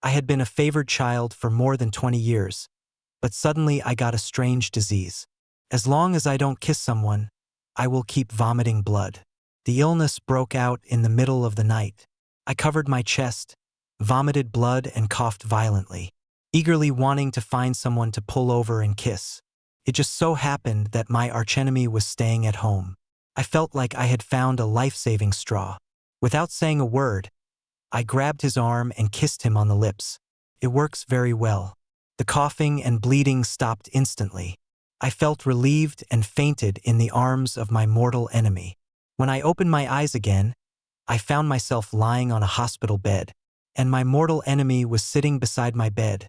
I had been a favored child for more than 20 years, but suddenly I got a strange disease. As long as I don't kiss someone, I will keep vomiting blood. The illness broke out in the middle of the night. I covered my chest, vomited blood and coughed violently, eagerly wanting to find someone to pull over and kiss. It just so happened that my archenemy was staying at home. I felt like I had found a life-saving straw. Without saying a word, I grabbed his arm and kissed him on the lips. It works very well. The coughing and bleeding stopped instantly. I felt relieved and fainted in the arms of my mortal enemy. When I opened my eyes again, I found myself lying on a hospital bed, and my mortal enemy was sitting beside my bed,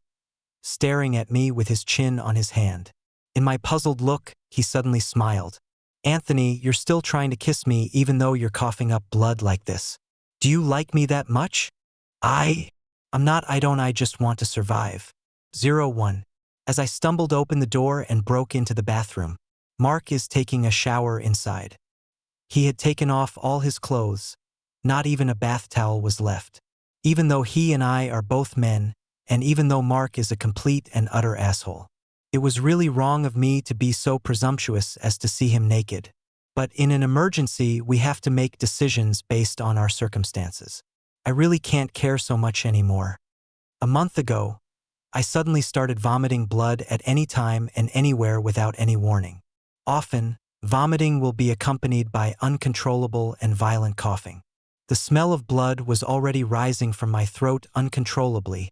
staring at me with his chin on his hand. In my puzzled look, he suddenly smiled. "Anthony, you're still trying to kiss me even though you're coughing up blood like this. Do you like me that much?" I'm not, I just want to survive. 01. As I stumbled open the door and broke into the bathroom, Mark is taking a shower inside. He had taken off all his clothes. Not even a bath towel was left. Even though he and I are both men, and even though Mark is a complete and utter asshole. It was really wrong of me to be so presumptuous as to see him naked. But in an emergency, we have to make decisions based on our circumstances. I really can't care so much anymore. A month ago, I suddenly started vomiting blood at any time and anywhere without any warning. Often, vomiting will be accompanied by uncontrollable and violent coughing. The smell of blood was already rising from my throat uncontrollably,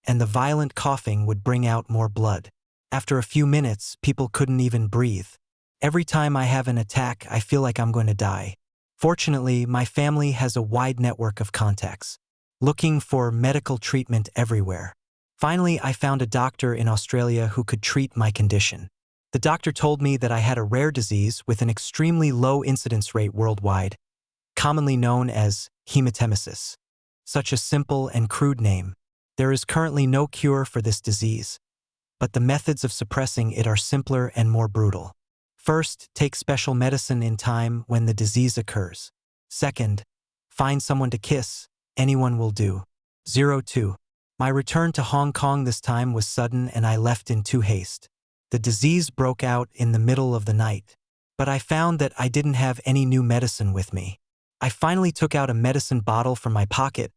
and the violent coughing would bring out more blood. After a few minutes, people couldn't even breathe. Every time I have an attack, I feel like I'm going to die. Fortunately, my family has a wide network of contacts, looking for medical treatment everywhere. Finally, I found a doctor in Australia who could treat my condition. The doctor told me that I had a rare disease with an extremely low incidence rate worldwide, commonly known as hematemesis. Such a simple and crude name. There is currently no cure for this disease, but the methods of suppressing it are simpler and more brutal. First, take special medicine in time when the disease occurs. Second, find someone to kiss. Anyone will do. 02. My return to Hong Kong this time was sudden and I left in too haste. The disease broke out in the middle of the night, but I found that I didn't have any new medicine with me. I finally took out a medicine bottle from my pocket,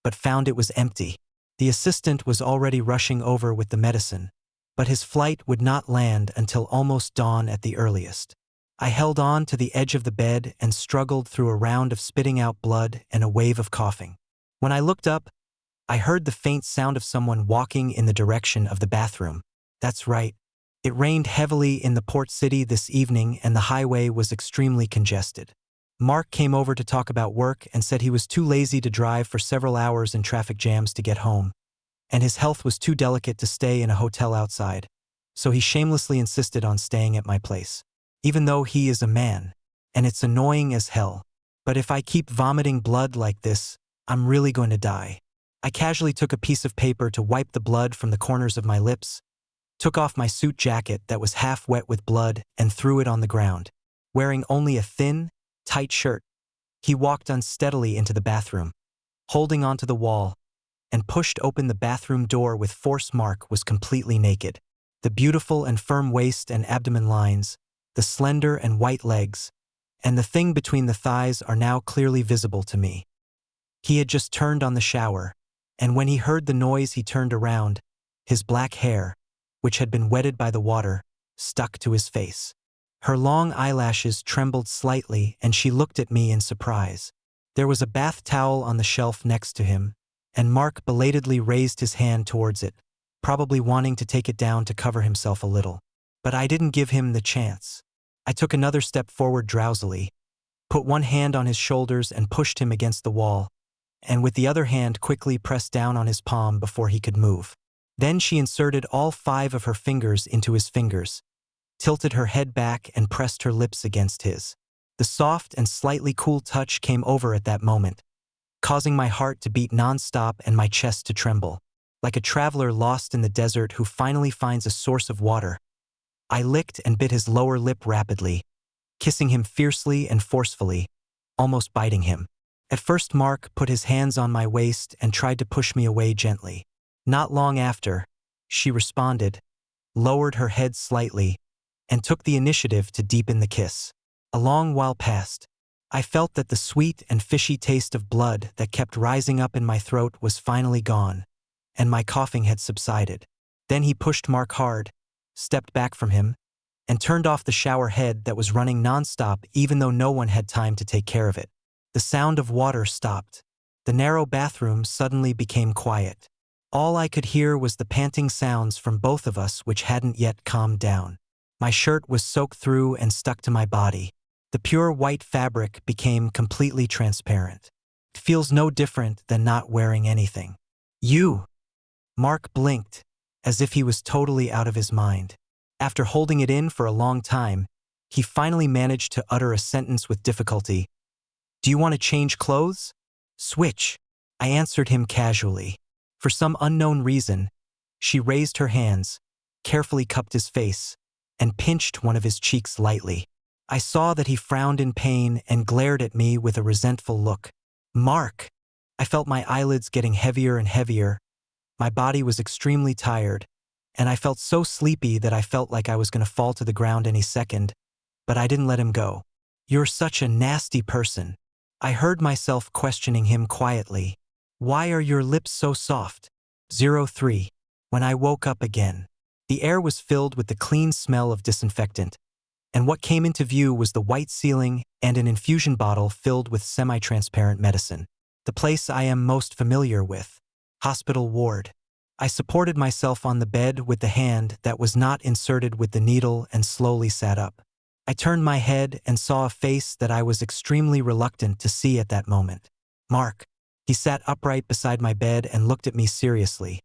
but found it was empty. The assistant was already rushing over with the medicine, but his flight would not land until almost dawn at the earliest. I held on to the edge of the bed and struggled through a round of spitting out blood and a wave of coughing. When I looked up, I heard the faint sound of someone walking in the direction of the bathroom. That's right. It rained heavily in the port city this evening and the highway was extremely congested. Mark came over to talk about work and said he was too lazy to drive for several hours in traffic jams to get home, and his health was too delicate to stay in a hotel outside, so he shamelessly insisted on staying at my place. Even though he is a man, and it's annoying as hell, but if I keep vomiting blood like this, I'm really going to die. I casually took a piece of paper to wipe the blood from the corners of my lips, took off my suit jacket that was half wet with blood and threw it on the ground. Wearing only a thin, tight shirt, he walked unsteadily into the bathroom, holding onto the wall, and pushed open the bathroom door with force. Mark was completely naked. The beautiful and firm waist and abdomen lines, the slender and white legs, and the thing between the thighs are now clearly visible to me. He had just turned on the shower, and when he heard the noise he turned around. His black hair, which had been wetted by the water, stuck to his face. Her long eyelashes trembled slightly and she looked at me in surprise. There was a bath towel on the shelf next to him, and Mark belatedly raised his hand towards it, probably wanting to take it down to cover himself a little. But I didn't give him the chance. I took another step forward drowsily, put one hand on his shoulders and pushed him against the wall, and with the other hand quickly pressed down on his palm before he could move. Then she inserted all 5 of her fingers into his fingers, tilted her head back and pressed her lips against his. The soft and slightly cool touch came over at that moment, causing my heart to beat nonstop and my chest to tremble. Like a traveler lost in the desert who finally finds a source of water, I licked and bit his lower lip rapidly, kissing him fiercely and forcefully, almost biting him. At first Mark put his hands on my waist and tried to push me away gently. Not long after, she responded, lowered her head slightly, and took the initiative to deepen the kiss. A long while passed. I felt that the sweet and fishy taste of blood that kept rising up in my throat was finally gone, and my coughing had subsided. Then he pushed Mark hard, stepped back from him, and turned off the shower head that was running nonstop even though no one had time to take care of it. The sound of water stopped. The narrow bathroom suddenly became quiet. All I could hear was the panting sounds from both of us which hadn't yet calmed down. My shirt was soaked through and stuck to my body. The pure white fabric became completely transparent. It feels no different than not wearing anything. You! Mark blinked, as if he was totally out of his mind. After holding it in for a long time, he finally managed to utter a sentence with difficulty. Do you want to change clothes? Switch, I answered him casually. For some unknown reason, she raised her hands, carefully cupped his face, and pinched one of his cheeks lightly. I saw that he frowned in pain and glared at me with a resentful look. Mark! I felt my eyelids getting heavier and heavier. My body was extremely tired, and I felt so sleepy that I felt like I was going to fall to the ground any second, but I didn't let him go. You're such a nasty person. I heard myself questioning him quietly. Why are your lips so soft? 03. When I woke up again, the air was filled with the clean smell of disinfectant, and what came into view was the white ceiling and an infusion bottle filled with semi-transparent medicine. The place I am most familiar with. Hospital ward. I supported myself on the bed with the hand that was not inserted with the needle and slowly sat up. I turned my head and saw a face that I was extremely reluctant to see at that moment. Mark. He sat upright beside my bed and looked at me seriously.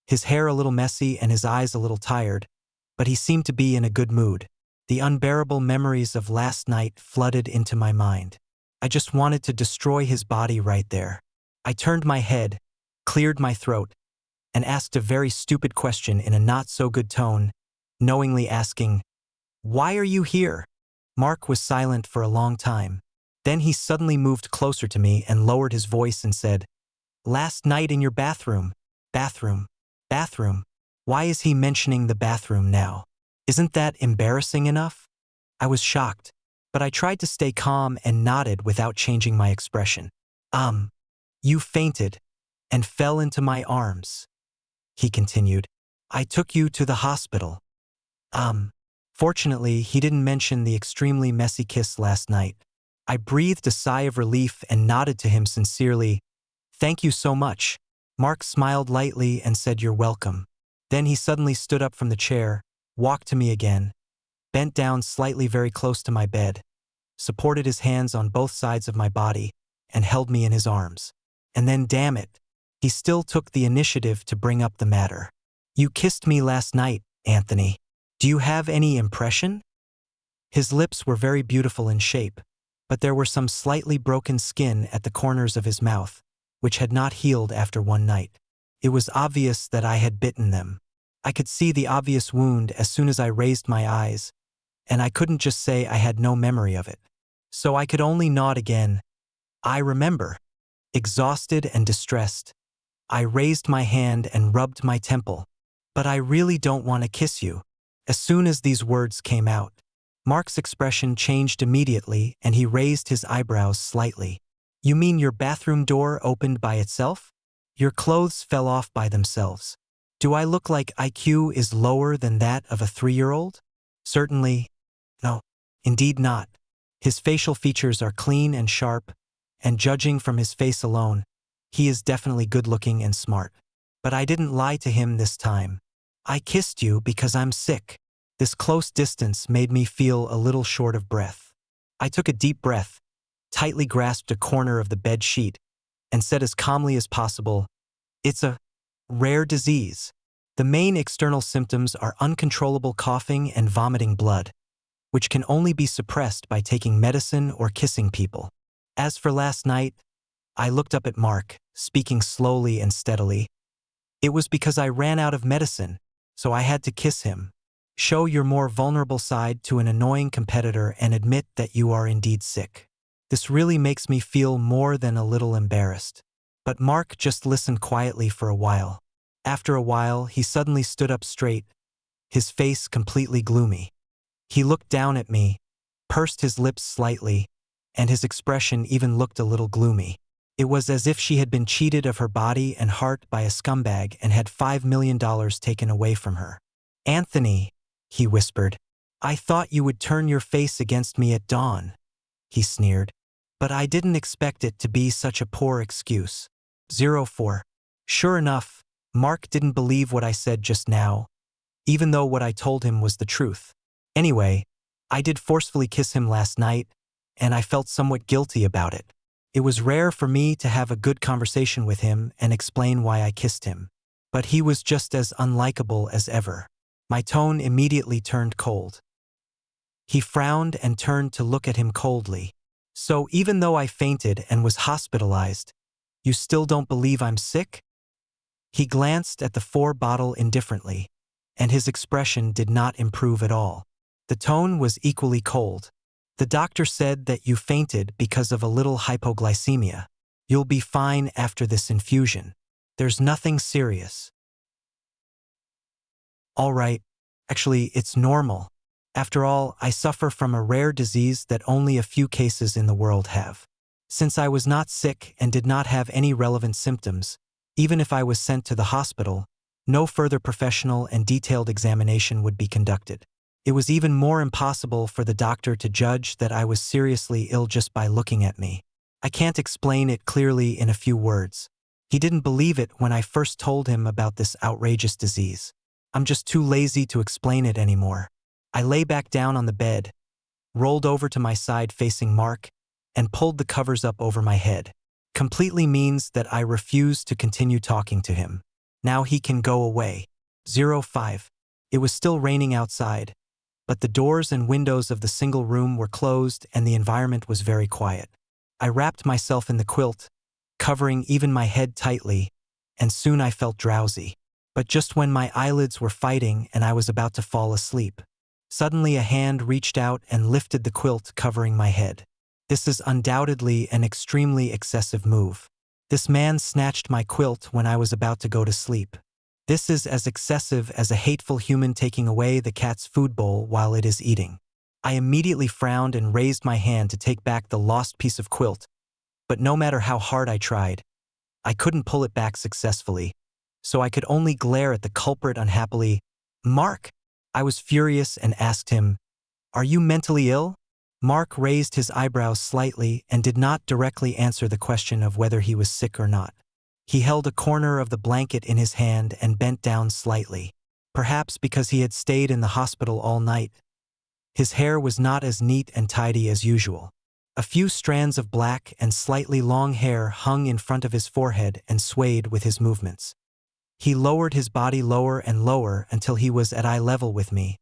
His hair a little messy and his eyes a little tired, but he seemed to be in a good mood. The unbearable memories of last night flooded into my mind. I just wanted to destroy his body right there. I turned my head, cleared my throat, and asked a very stupid question in a not-so-good tone, knowingly asking, "Why are you here?" Mark was silent for a long time. Then he suddenly moved closer to me and lowered his voice and said, "Last night in your bathroom. Bathroom. Bathroom. Why is he mentioning the bathroom now? Isn't that embarrassing enough?" I was shocked, but I tried to stay calm and nodded without changing my expression. You fainted and fell into my arms," he continued. "I took you to the hospital." Fortunately, he didn't mention the extremely messy kiss last night. I breathed a sigh of relief and nodded to him sincerely. "Thank you so much." Mark smiled lightly and said, "You're welcome." Then he suddenly stood up from the chair, walked to me again, bent down slightly very close to my bed, supported his hands on both sides of my body, and held me in his arms. And then, damn it, he still took the initiative to bring up the matter. "You kissed me last night, Anthony. Do you have any impression?" His lips were very beautiful in shape, but there were some slightly broken skin at the corners of his mouth, which had not healed after one night. It was obvious that I had bitten them. I could see the obvious wound as soon as I raised my eyes, and I couldn't just say I had no memory of it. So I could only nod again. I remember. Exhausted and distressed, I raised my hand and rubbed my temple. "But I really don't want to kiss you." As soon as these words came out, Mark's expression changed immediately and he raised his eyebrows slightly. "You mean your bathroom door opened by itself? Your clothes fell off by themselves? Do I look like IQ is lower than that of a 3-year-old? Certainly, no, indeed not. His facial features are clean and sharp, and judging from his face alone, he is definitely good-looking and smart. But I didn't lie to him this time. I kissed you because I'm sick." This close distance made me feel a little short of breath. I took a deep breath, tightly grasped a corner of the bed sheet, and said as calmly as possible, "It's a rare disease. The main external symptoms are uncontrollable coughing and vomiting blood, which can only be suppressed by taking medicine or kissing people. As for last night," I looked up at Mark, speaking slowly and steadily. "It was because I ran out of medicine, so I had to kiss him. Show your more vulnerable side to an annoying competitor and admit that you are indeed sick. This really makes me feel more than a little embarrassed." But Mark just listened quietly for a while. After a while, he suddenly stood up straight, his face completely gloomy. He looked down at me, pursed his lips slightly, and his expression even looked a little gloomy. It was as if she had been cheated of her body and heart by a scumbag and had $5 million taken away from her. "Anthony," he whispered, "I thought you would turn your face against me at dawn," he sneered. "But I didn't expect it to be such a poor excuse." 04. Sure enough, Mark didn't believe what I said just now, even though what I told him was the truth. Anyway, I did forcefully kiss him last night, and I felt somewhat guilty about it. It was rare for me to have a good conversation with him and explain why I kissed him. But he was just as unlikable as ever. My tone immediately turned cold. He frowned and turned to look at him coldly. "So even though I fainted and was hospitalized, you still don't believe I'm sick?" He glanced at the 4 bottle indifferently, and his expression did not improve at all. The tone was equally cold. "The doctor said that you fainted because of a little hypoglycemia. You'll be fine after this infusion. There's nothing serious." "All right. Actually, it's normal. After all, I suffer from a rare disease that only a few cases in the world have. Since I was not sick and did not have any relevant symptoms, even if I was sent to the hospital, no further professional and detailed examination would be conducted. It was even more impossible for the doctor to judge that I was seriously ill just by looking at me. I can't explain it clearly in a few words. He didn't believe it when I first told him about this outrageous disease. I'm just too lazy to explain it anymore." I lay back down on the bed, rolled over to my side facing Mark, and pulled the covers up over my head. Completely means that I refuse to continue talking to him. Now he can go away. 05. It was still raining outside, but the doors and windows of the single room were closed and the environment was very quiet. I wrapped myself in the quilt, covering even my head tightly, and soon I felt drowsy. But just when my eyelids were fighting and I was about to fall asleep, suddenly a hand reached out and lifted the quilt covering my head. This is undoubtedly an extremely excessive move. This man snatched my quilt when I was about to go to sleep. This is as excessive as a hateful human taking away the cat's food bowl while it is eating. I immediately frowned and raised my hand to take back the lost piece of quilt, but no matter how hard I tried, I couldn't pull it back successfully, so I could only glare at the culprit unhappily. "Mark!" I was furious and asked him, "Are you mentally ill?" Mark raised his eyebrows slightly and did not directly answer the question of whether he was sick or not. He held a corner of the blanket in his hand and bent down slightly. Perhaps because he had stayed in the hospital all night. His hair was not as neat and tidy as usual. A few strands of black and slightly long hair hung in front of his forehead and swayed with his movements. He lowered his body lower and lower until he was at eye level with me,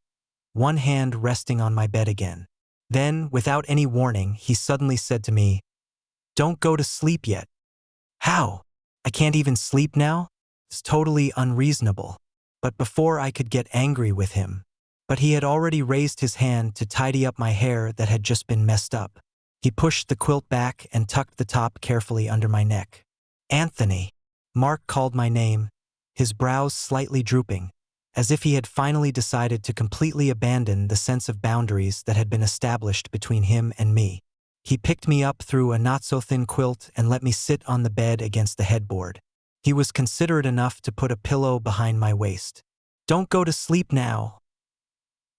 one hand resting on my bed again. Then, without any warning, he suddenly said to me, "Don't go to sleep yet." "How? I can't even sleep now?" It's totally unreasonable. But before I could get angry with him, he had already raised his hand to tidy up my hair that had just been messed up. He pushed the quilt back and tucked the top carefully under my neck. "Anthony." Mark called my name, his brows slightly drooping, as if he had finally decided to completely abandon the sense of boundaries that had been established between him and me. He picked me up through a not-so-thin quilt and let me sit on the bed against the headboard. He was considerate enough to put a pillow behind my waist. "Don't go to sleep now."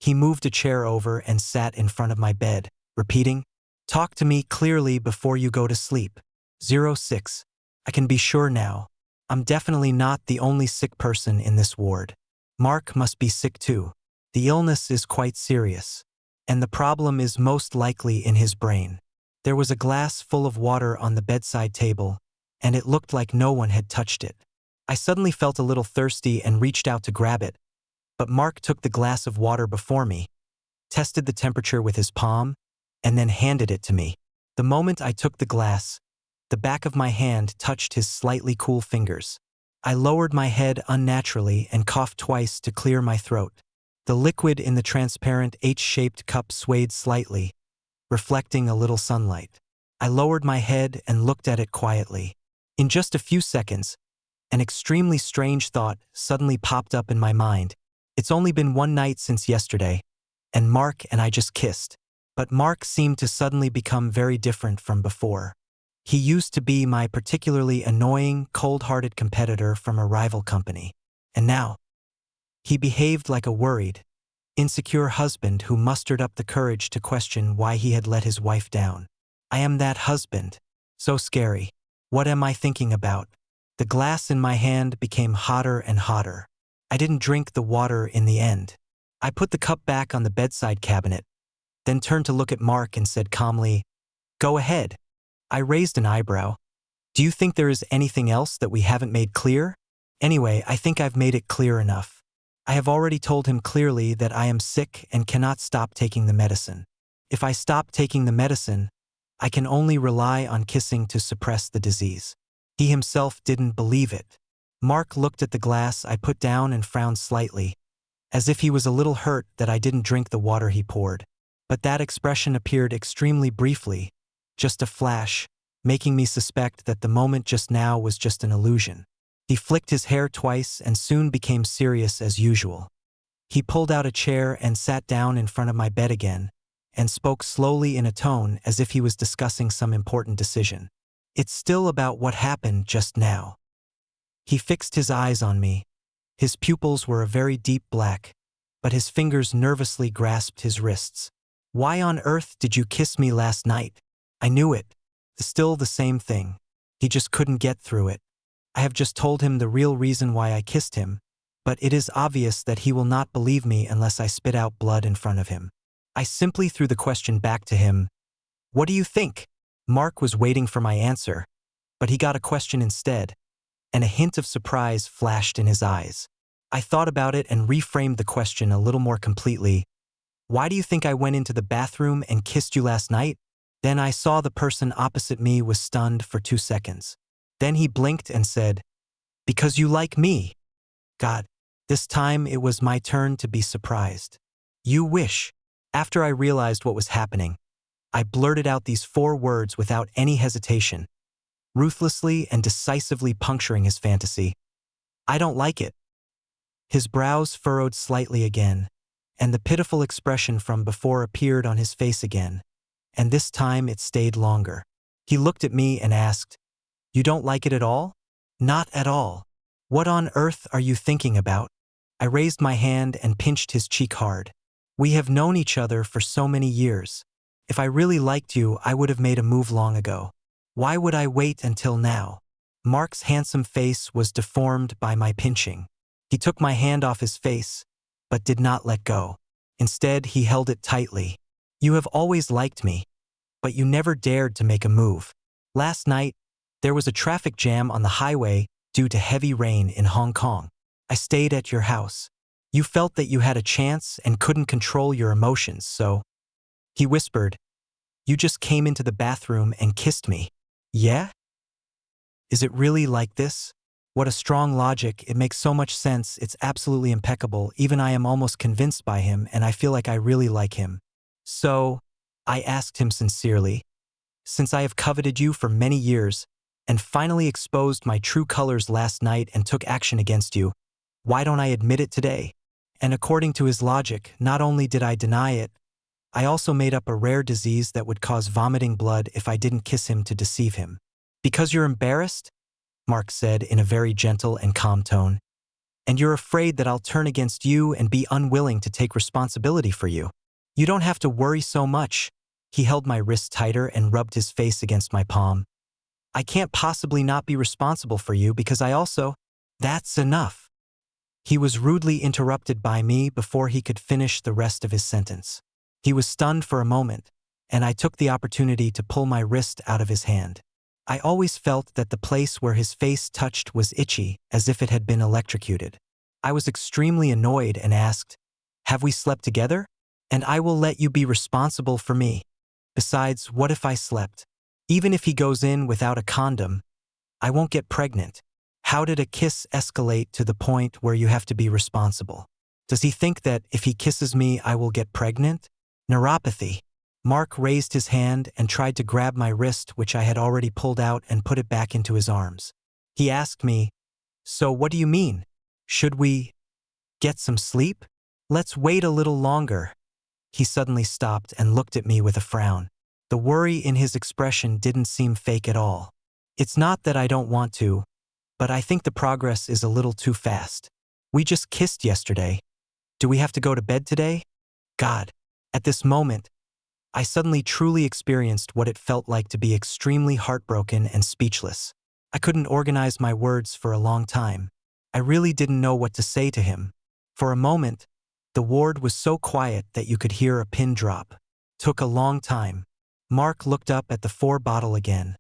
He moved a chair over and sat in front of my bed, repeating, "Talk to me clearly before you go to sleep." 06. I can be sure now. I'm definitely not the only sick person in this ward. Mark must be sick too. The illness is quite serious, and the problem is most likely in his brain. There was a glass full of water on the bedside table, and it looked like no one had touched it. I suddenly felt a little thirsty and reached out to grab it, but Mark took the glass of water before me, tested the temperature with his palm, and then handed it to me. The moment I took the glass, the back of my hand touched his slightly cool fingers. I lowered my head unnaturally and coughed twice to clear my throat. The liquid in the transparent H-shaped cup swayed slightly, reflecting a little sunlight. I lowered my head and looked at it quietly. In just a few seconds, An extremely strange thought suddenly popped up in my mind. It's only been one night since yesterday, and Mark and I just kissed. But Mark seemed to suddenly become very different from before. He used to be my particularly annoying, cold-hearted competitor from a rival company. And now, he behaved like a worried, insecure husband who mustered up the courage to question why he had let his wife down. I am that husband. So scary. What am I thinking about? The glass in my hand became hotter and hotter. I didn't drink the water in the end. I put the cup back on the bedside cabinet, then turned to look at Mark and said calmly, "Go ahead." I raised an eyebrow. "Do you think there is anything else that we haven't made clear?" "Anyway, I think I've made it clear enough. I have already told him clearly that I am sick and cannot stop taking the medicine. If I stop taking the medicine, I can only rely on kissing to suppress the disease." He himself didn't believe it. Mark looked at the glass I put down and frowned slightly, as if he was a little hurt that I didn't drink the water he poured. But that expression appeared extremely briefly, just a flash, making me suspect that the moment just now was just an illusion. He flicked his hair twice and soon became serious as usual. He pulled out a chair and sat down in front of my bed again, and spoke slowly in a tone as if he was discussing some important decision. "It's still about what happened just now." He fixed his eyes on me. His pupils were a very deep black, but his fingers nervously grasped his wrists. "Why on earth did you kiss me last night?" I knew it. Still the same thing. He just couldn't get through it. I have just told him the real reason why I kissed him, but it is obvious that he will not believe me unless I spit out blood in front of him. I simply threw the question back to him. "What do you think?" Mark was waiting for my answer, but he got a question instead, and a hint of surprise flashed in his eyes. I thought about it and reframed the question a little more completely. "Why do you think I went into the bathroom and kissed you last night?" Then I saw the person opposite me was stunned for 2 seconds. Then he blinked and said, "Because you like me." God, this time it was my turn to be surprised. "You wish." After I realized what was happening, I blurted out these 4 words without any hesitation, ruthlessly and decisively puncturing his fantasy. "I don't like it." His brows furrowed slightly again, and the pitiful expression from before appeared on his face again, and this time it stayed longer. He looked at me and asked, "You don't like it at all?" "Not at all." "What on earth are you thinking about?" I raised my hand and pinched his cheek hard. "We have known each other for so many years. If I really liked you, I would have made a move long ago. Why would I wait until now?" Mark's handsome face was deformed by my pinching. He took my hand off his face, but did not let go. Instead, he held it tightly. "You have always liked me, but you never dared to make a move. Last night, there was a traffic jam on the highway due to heavy rain in Hong Kong. I stayed at your house. You felt that you had a chance and couldn't control your emotions, so..." He whispered, "You just came into the bathroom and kissed me. Yeah? Is it really like this?" What a strong logic, it makes so much sense, it's absolutely impeccable, even I am almost convinced by him and I feel like I really like him. "So," I asked him sincerely, "since I have coveted you for many years, and finally exposed my true colors last night and took action against you, why don't I admit it today?" And according to his logic, not only did I deny it, I also made up a rare disease that would cause vomiting blood if I didn't kiss him to deceive him. "Because you're embarrassed?" Mark said in a very gentle and calm tone. "And you're afraid that I'll turn against you and be unwilling to take responsibility for you. You don't have to worry so much." He held my wrist tighter and rubbed his face against my palm. "I can't possibly not be responsible for you because I also..." "That's enough." He was rudely interrupted by me before he could finish the rest of his sentence. He was stunned for a moment, and I took the opportunity to pull my wrist out of his hand. I always felt that the place where his face touched was itchy, as if it had been electrocuted. I was extremely annoyed and asked, "Have we slept together? And I will let you be responsible for me. Besides, what if I slept? Even if he goes in without a condom, I won't get pregnant. How did a kiss escalate to the point where you have to be responsible? Does he think that if he kisses me, I will get pregnant? Neuropathy." Mark raised his hand and tried to grab my wrist, which I had already pulled out, and put it back into his arms. He asked me, So what do you mean? Should we get some sleep? Let's wait a little longer. He suddenly stopped and looked at me with a frown. The worry in his expression didn't seem fake at all. It's not that I don't want to, but I think the progress is a little too fast. We just kissed yesterday. Do we have to go to bed today? God. At this moment, I suddenly truly experienced what it felt like to be extremely heartbroken and speechless. I couldn't organize my words for a long time. I really didn't know what to say to him. For a moment, the ward was so quiet that you could hear a pin drop. Took a long time. Mark looked up at the 4 bottle again,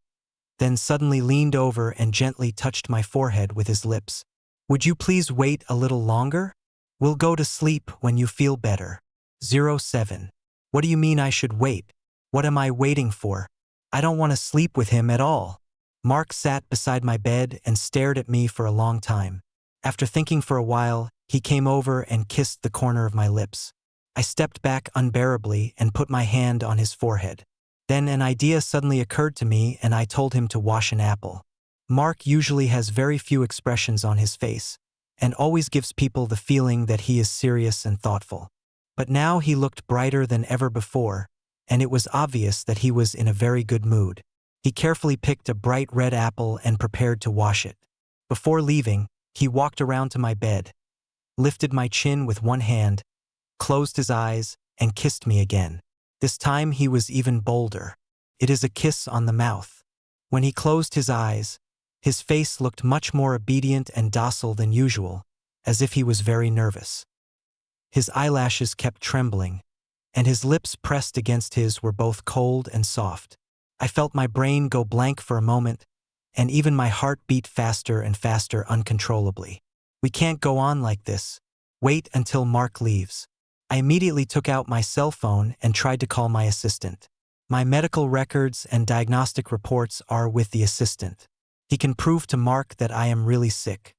then suddenly leaned over and gently touched my forehead with his lips. Would you please wait a little longer? We'll go to sleep when you feel better. 07. What do you mean I should wait? What am I waiting for? I don't want to sleep with him at all. Mark sat beside my bed and stared at me for a long time. After thinking for a while, he came over and kissed the corner of my lips. I stepped back unbearably and put my hand on his forehead. Then an idea suddenly occurred to me and I told him to wash an apple. Mark usually has very few expressions on his face and always gives people the feeling that he is serious and thoughtful. But now he looked brighter than ever before, and it was obvious that he was in a very good mood. He carefully picked a bright red apple and prepared to wash it. Before leaving, he walked around to my bed, lifted my chin with one hand, closed his eyes, and kissed me again. This time he was even bolder. It is a kiss on the mouth. When he closed his eyes, his face looked much more obedient and docile than usual, as if he was very nervous. His eyelashes kept trembling, and his lips pressed against his were both cold and soft. I felt my brain go blank for a moment, and even my heart beat faster and faster uncontrollably. We can't go on like this. Wait until Mark leaves. I immediately took out my cell phone and tried to call my assistant. My medical records and diagnostic reports are with the assistant. He can prove to Mark that I am really sick.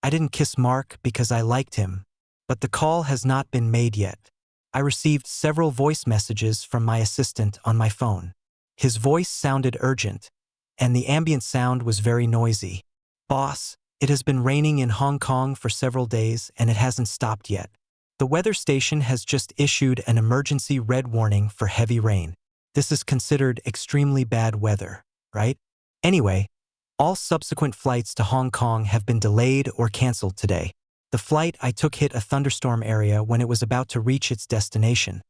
I didn't kiss Mark because I liked him, but the call has not been made yet. I received several voice messages from my assistant on my phone. His voice sounded urgent, and the ambient sound was very noisy. Boss, it has been raining in Hong Kong for several days and it hasn't stopped yet. The weather station has just issued an emergency red warning for heavy rain. This is considered extremely bad weather, right? Anyway, all subsequent flights to Hong Kong have been delayed or canceled today. The flight I took hit a thunderstorm area when it was about to reach its destination,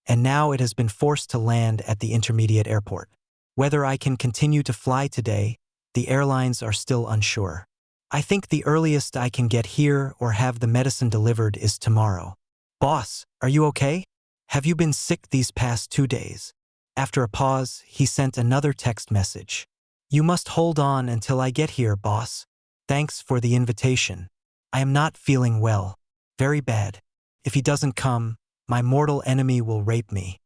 and now it has been forced to land at the intermediate airport. Whether I can continue to fly today, the airlines are still unsure. I think the earliest I can get here or have the medicine delivered is tomorrow. Boss, are you okay? Have you been sick these past 2 days? After a pause, he sent another text message. You must hold on until I get here, boss. Thanks for the invitation. I am not feeling well. Very bad. If he doesn't come, my mortal enemy will rape me.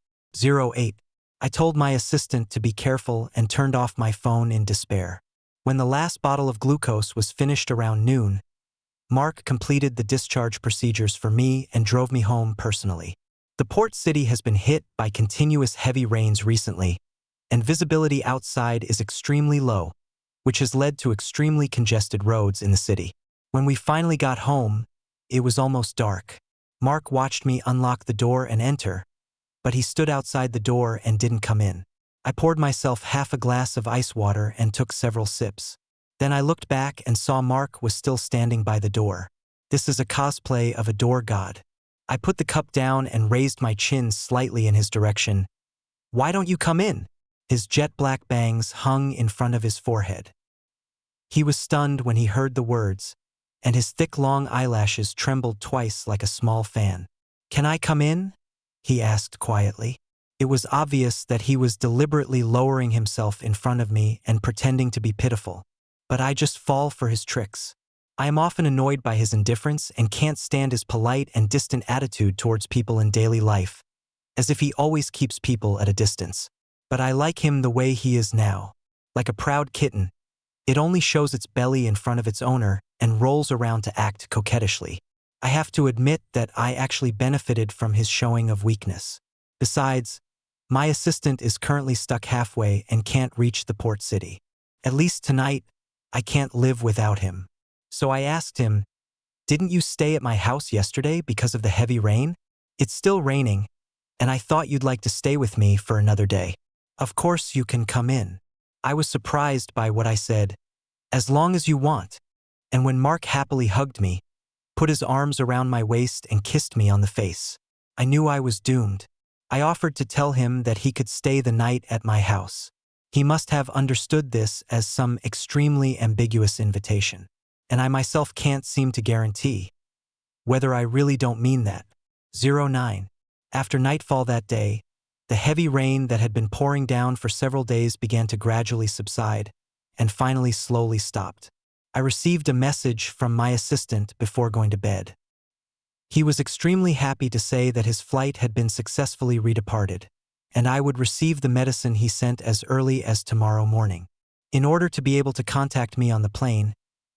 08. I told my assistant to be careful and turned off my phone in despair. When the last bottle of glucose was finished around noon, Mark completed the discharge procedures for me and drove me home personally. The port city has been hit by continuous heavy rains recently, and visibility outside is extremely low, which has led to extremely congested roads in the city. When we finally got home, it was almost dark. Mark watched me unlock the door and enter, but he stood outside the door and didn't come in. I poured myself half a glass of ice water and took several sips. Then I looked back and saw Mark was still standing by the door. This is a cosplay of a door god. I put the cup down and raised my chin slightly in his direction. Why don't you come in? His jet black bangs hung in front of his forehead. He was stunned when he heard the words, and his thick long eyelashes trembled twice like a small fan. Can I come in? He asked quietly. It was obvious that he was deliberately lowering himself in front of me and pretending to be pitiful. But I just fall for his tricks. I am often annoyed by his indifference and can't stand his polite and distant attitude towards people in daily life, as if he always keeps people at a distance. But I like him the way he is now. Like a proud kitten, it only shows its belly in front of its owner and rolls around to act coquettishly. I have to admit that I actually benefited from his showing of weakness. Besides, my assistant is currently stuck halfway and can't reach the port city. At least tonight, I can't live without him. So I asked him, "Didn't you stay at my house yesterday because of the heavy rain? It's still raining, and I thought you'd like to stay with me for another day. Of course you can come in." I was surprised by what I said, "As long as you want." And when Mark happily hugged me, put his arms around my waist and kissed me on the face, I knew I was doomed. I offered to tell him that he could stay the night at my house. He must have understood this as some extremely ambiguous invitation, and I myself can't seem to guarantee whether I really don't mean that. 09. After nightfall that day, the heavy rain that had been pouring down for several days began to gradually subside, and finally slowly stopped. I received a message from my assistant before going to bed. He was extremely happy to say that his flight had been successfully redeparted, and I would receive the medicine he sent as early as tomorrow morning. In order to be able to contact me on the plane,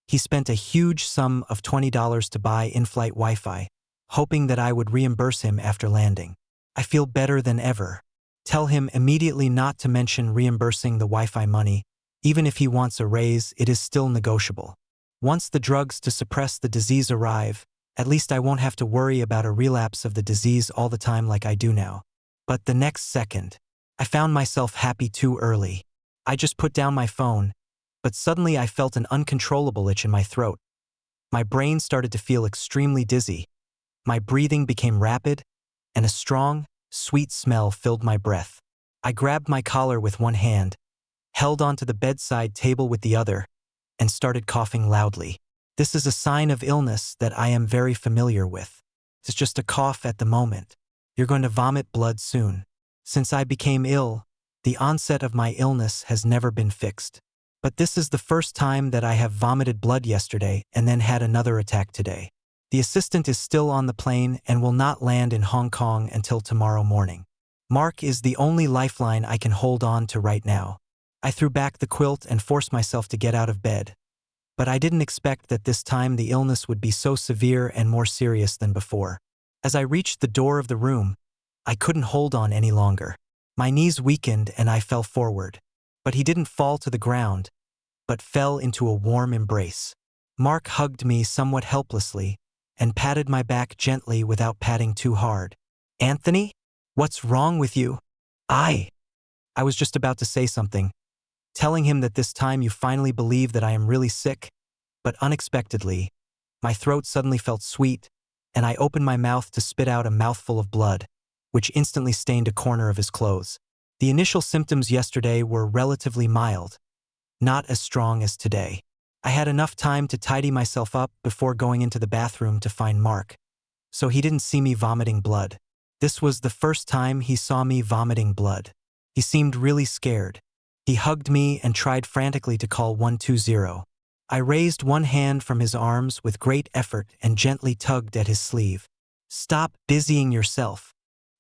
he spent a huge sum of $20 to buy in-flight Wi-Fi, hoping that I would reimburse him after landing. I feel better than ever. Tell him immediately not to mention reimbursing the Wi-Fi money. Even if he wants a raise, it is still negotiable. Once the drugs to suppress the disease arrive, at least I won't have to worry about a relapse of the disease all the time like I do now. But the next second, I found myself happy too early. I just put down my phone, but suddenly I felt an uncontrollable itch in my throat. My brain started to feel extremely dizzy. My breathing became rapid, and a strong, sweet smell filled my breath. I grabbed my collar with one hand, held onto the bedside table with the other, and started coughing loudly. This is a sign of illness that I am very familiar with. It's just a cough at the moment. You're going to vomit blood soon. Since I became ill, the onset of my illness has never been fixed. But this is the first time that I have vomited blood yesterday and then had another attack today. The assistant is still on the plane and will not land in Hong Kong until tomorrow morning. Mark is the only lifeline I can hold on to right now. I threw back the quilt and forced myself to get out of bed. But I didn't expect that this time the illness would be so severe and more serious than before. As I reached the door of the room, I couldn't hold on any longer. My knees weakened and I fell forward. But he didn't fall to the ground, but fell into a warm embrace. Mark hugged me somewhat helplessly and patted my back gently without patting too hard. "Anthony? What's wrong with you?" I was just about to say something, telling him that this time you finally believe that I am really sick, but unexpectedly, my throat suddenly felt sweet, and I opened my mouth to spit out a mouthful of blood, which instantly stained a corner of his clothes. The initial symptoms yesterday were relatively mild, not as strong as today. I had enough time to tidy myself up before going into the bathroom to find Mark, so he didn't see me vomiting blood. This was the first time he saw me vomiting blood. He seemed really scared. He hugged me and tried frantically to call 120. I raised one hand from his arms with great effort and gently tugged at his sleeve. "Stop busying yourself."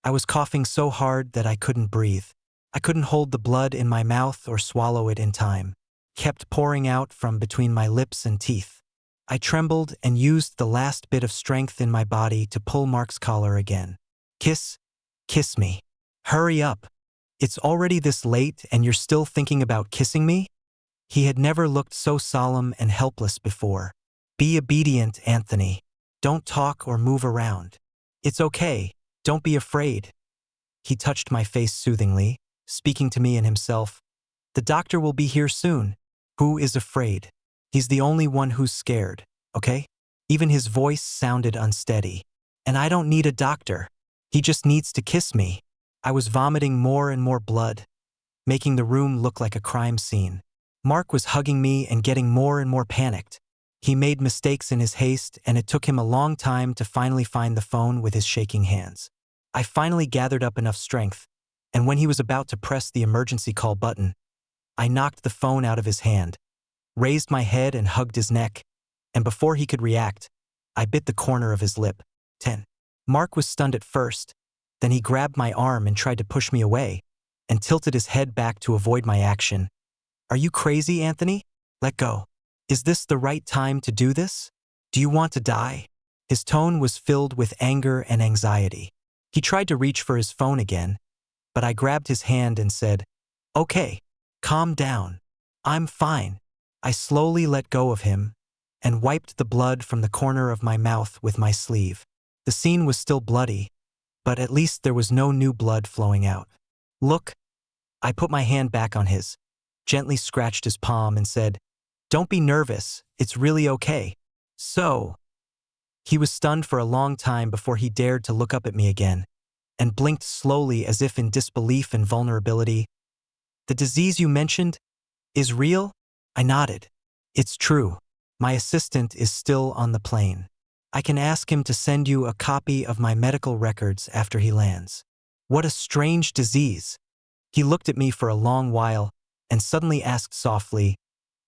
I was coughing so hard that I couldn't breathe. I couldn't hold the blood in my mouth or swallow it in time. It kept pouring out from between my lips and teeth. I trembled and used the last bit of strength in my body to pull Mark's collar again. Kiss me. Hurry up. It's already this late and you're still thinking about kissing me?" He had never looked so solemn and helpless before. "Be obedient, Anthony. Don't talk or move around. It's okay. Don't be afraid." He touched my face soothingly, speaking to me and himself. "The doctor will be here soon. Who is afraid? He's the only one who's scared, okay?" Even his voice sounded unsteady. "And I don't need a doctor. He just needs to kiss me." I was vomiting more and more blood, making the room look like a crime scene. Mark was hugging me and getting more and more panicked. He made mistakes in his haste, and it took him a long time to finally find the phone with his shaking hands. I finally gathered up enough strength, and when he was about to press the emergency call button, I knocked the phone out of his hand, raised my head and hugged his neck, and before he could react, I bit the corner of his lip. 10. Mark was stunned at first. Then he grabbed my arm and tried to push me away, and tilted his head back to avoid my action. "Are you crazy, Anthony? Let go. Is this the right time to do this? Do you want to die?" His tone was filled with anger and anxiety. He tried to reach for his phone again, but I grabbed his hand and said, "Okay, calm down. I'm fine." I slowly let go of him, and wiped the blood from the corner of my mouth with my sleeve. The scene was still bloody, but at least there was no new blood flowing out. "Look," I put my hand back on his, gently scratched his palm and said, "Don't be nervous, it's really okay." "So?" He was stunned for a long time before he dared to look up at me again, and blinked slowly as if in disbelief and vulnerability. "The disease you mentioned is real?" I nodded. "It's true. My assistant is still on the plane. I can ask him to send you a copy of my medical records after he lands." "What a strange disease." He looked at me for a long while and suddenly asked softly,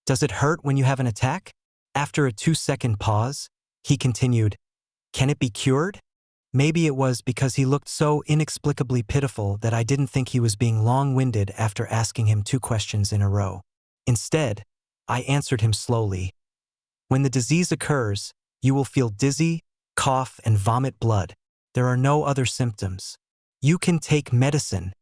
"Does it hurt when you have an attack?" After a 2-second pause, he continued, "Can it be cured?" Maybe it was because he looked so inexplicably pitiful that I didn't think he was being long-winded after asking him 2 questions in a row. Instead, I answered him slowly. "When the disease occurs, you will feel dizzy, cough, and vomit blood. There are no other symptoms. You can take medicine."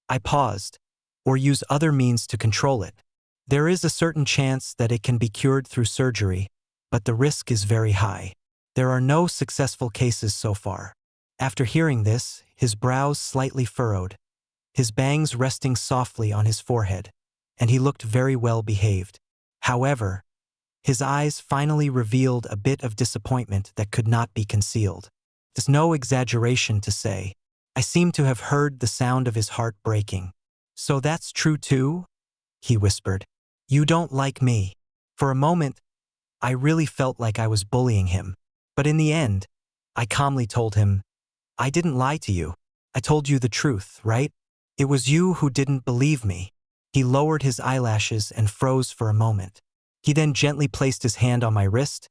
I paused, "or use other means to control it. There is a certain chance that it can be cured through surgery, but the risk is very high. There are no successful cases so far." After hearing this, his brows slightly furrowed, his bangs resting softly on his forehead, and he looked very well behaved. However, his eyes finally revealed a bit of disappointment that could not be concealed. It's no exaggeration to say, I seemed to have heard the sound of his heart breaking. "So that's true too?" he whispered. "You don't like me." For a moment, I really felt like I was bullying him. But in the end, I calmly told him, "I didn't lie to you. I told you the truth, right? It was you who didn't believe me." He lowered his eyelashes and froze for a moment. He then gently placed his hand on my wrist,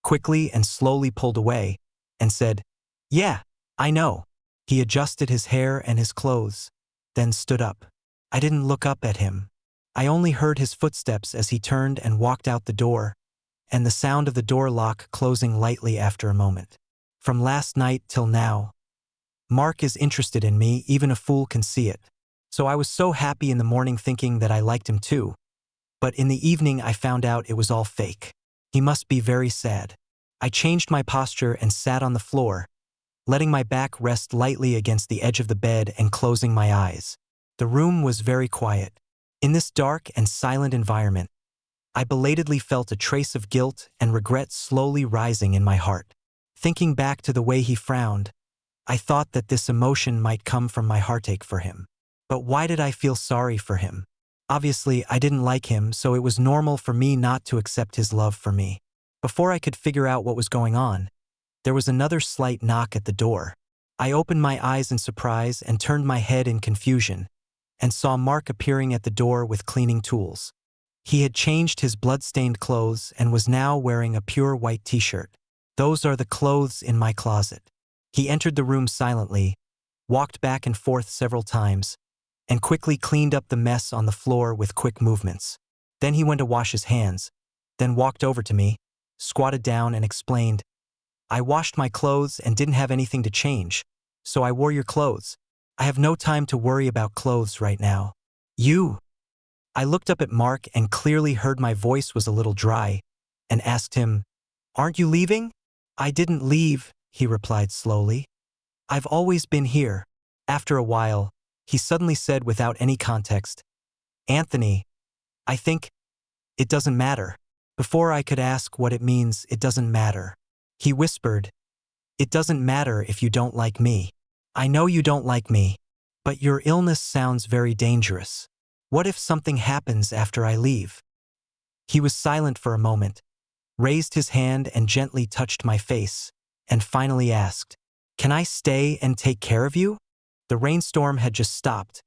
quickly and slowly pulled away, and said, "Yeah, I know." He adjusted his hair and his clothes, then stood up. I didn't look up at him. I only heard his footsteps as he turned and walked out the door, and the sound of the door lock closing lightly after a moment. From last night till now, Mark is interested in me, even a fool can see it. So I was so happy in the morning thinking that I liked him too. But in the evening I found out it was all fake. He must be very sad. I changed my posture and sat on the floor, letting my back rest lightly against the edge of the bed and closing my eyes. The room was very quiet. In this dark and silent environment, I belatedly felt a trace of guilt and regret slowly rising in my heart. Thinking back to the way he frowned, I thought that this emotion might come from my heartache for him. But why did I feel sorry for him? Obviously, I didn't like him, so it was normal for me not to accept his love for me. Before I could figure out what was going on, there was another slight knock at the door. I opened my eyes in surprise and turned my head in confusion, and saw Mark appearing at the door with cleaning tools. He had changed his blood-stained clothes and was now wearing a pure white t-shirt. "Those are the clothes in my closet." He entered the room silently, walked back and forth several times, and quickly cleaned up the mess on the floor with quick movements. Then he went to wash his hands, then walked over to me, squatted down and explained, "I washed my clothes and didn't have anything to change, so I wore your clothes. I have no time to worry about clothes right now." "You?" I looked up at Mark and clearly heard my voice was a little dry, and asked him, "Aren't you leaving?" "I didn't leave," he replied slowly. "I've always been here." After a while, he suddenly said without any context, "Anthony, I think it doesn't matter." Before I could ask what it means, "It doesn't matter," he whispered, "It doesn't matter if you don't like me. I know you don't like me, but your illness sounds very dangerous. What if something happens after I leave?" He was silent for a moment, raised his hand and gently touched my face, and finally asked, "Can I stay and take care of you?" The rainstorm had just stopped,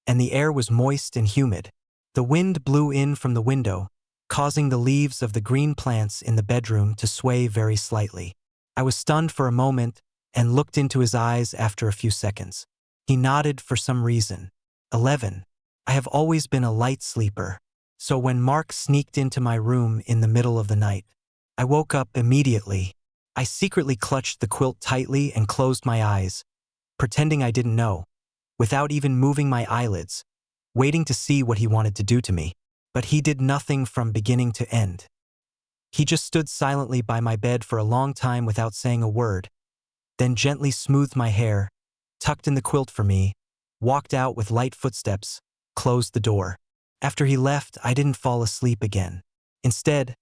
and the air was moist and humid. The wind blew in from the window, causing the leaves of the green plants in the bedroom to sway very slightly. I was stunned for a moment and looked into his eyes after a few seconds. He nodded for some reason. 11. I have always been a light sleeper, so when Mark sneaked into my room in the middle of the night, I woke up immediately. I secretly clutched the quilt tightly and closed my eyes, pretending I didn't know, without even moving my eyelids, waiting to see what he wanted to do to me. But he did nothing from beginning to end. He just stood silently by my bed for a long time without saying a word, then gently smoothed my hair, tucked in the quilt for me, walked out with light footsteps, closed the door. After he left, I didn't fall asleep again. Instead,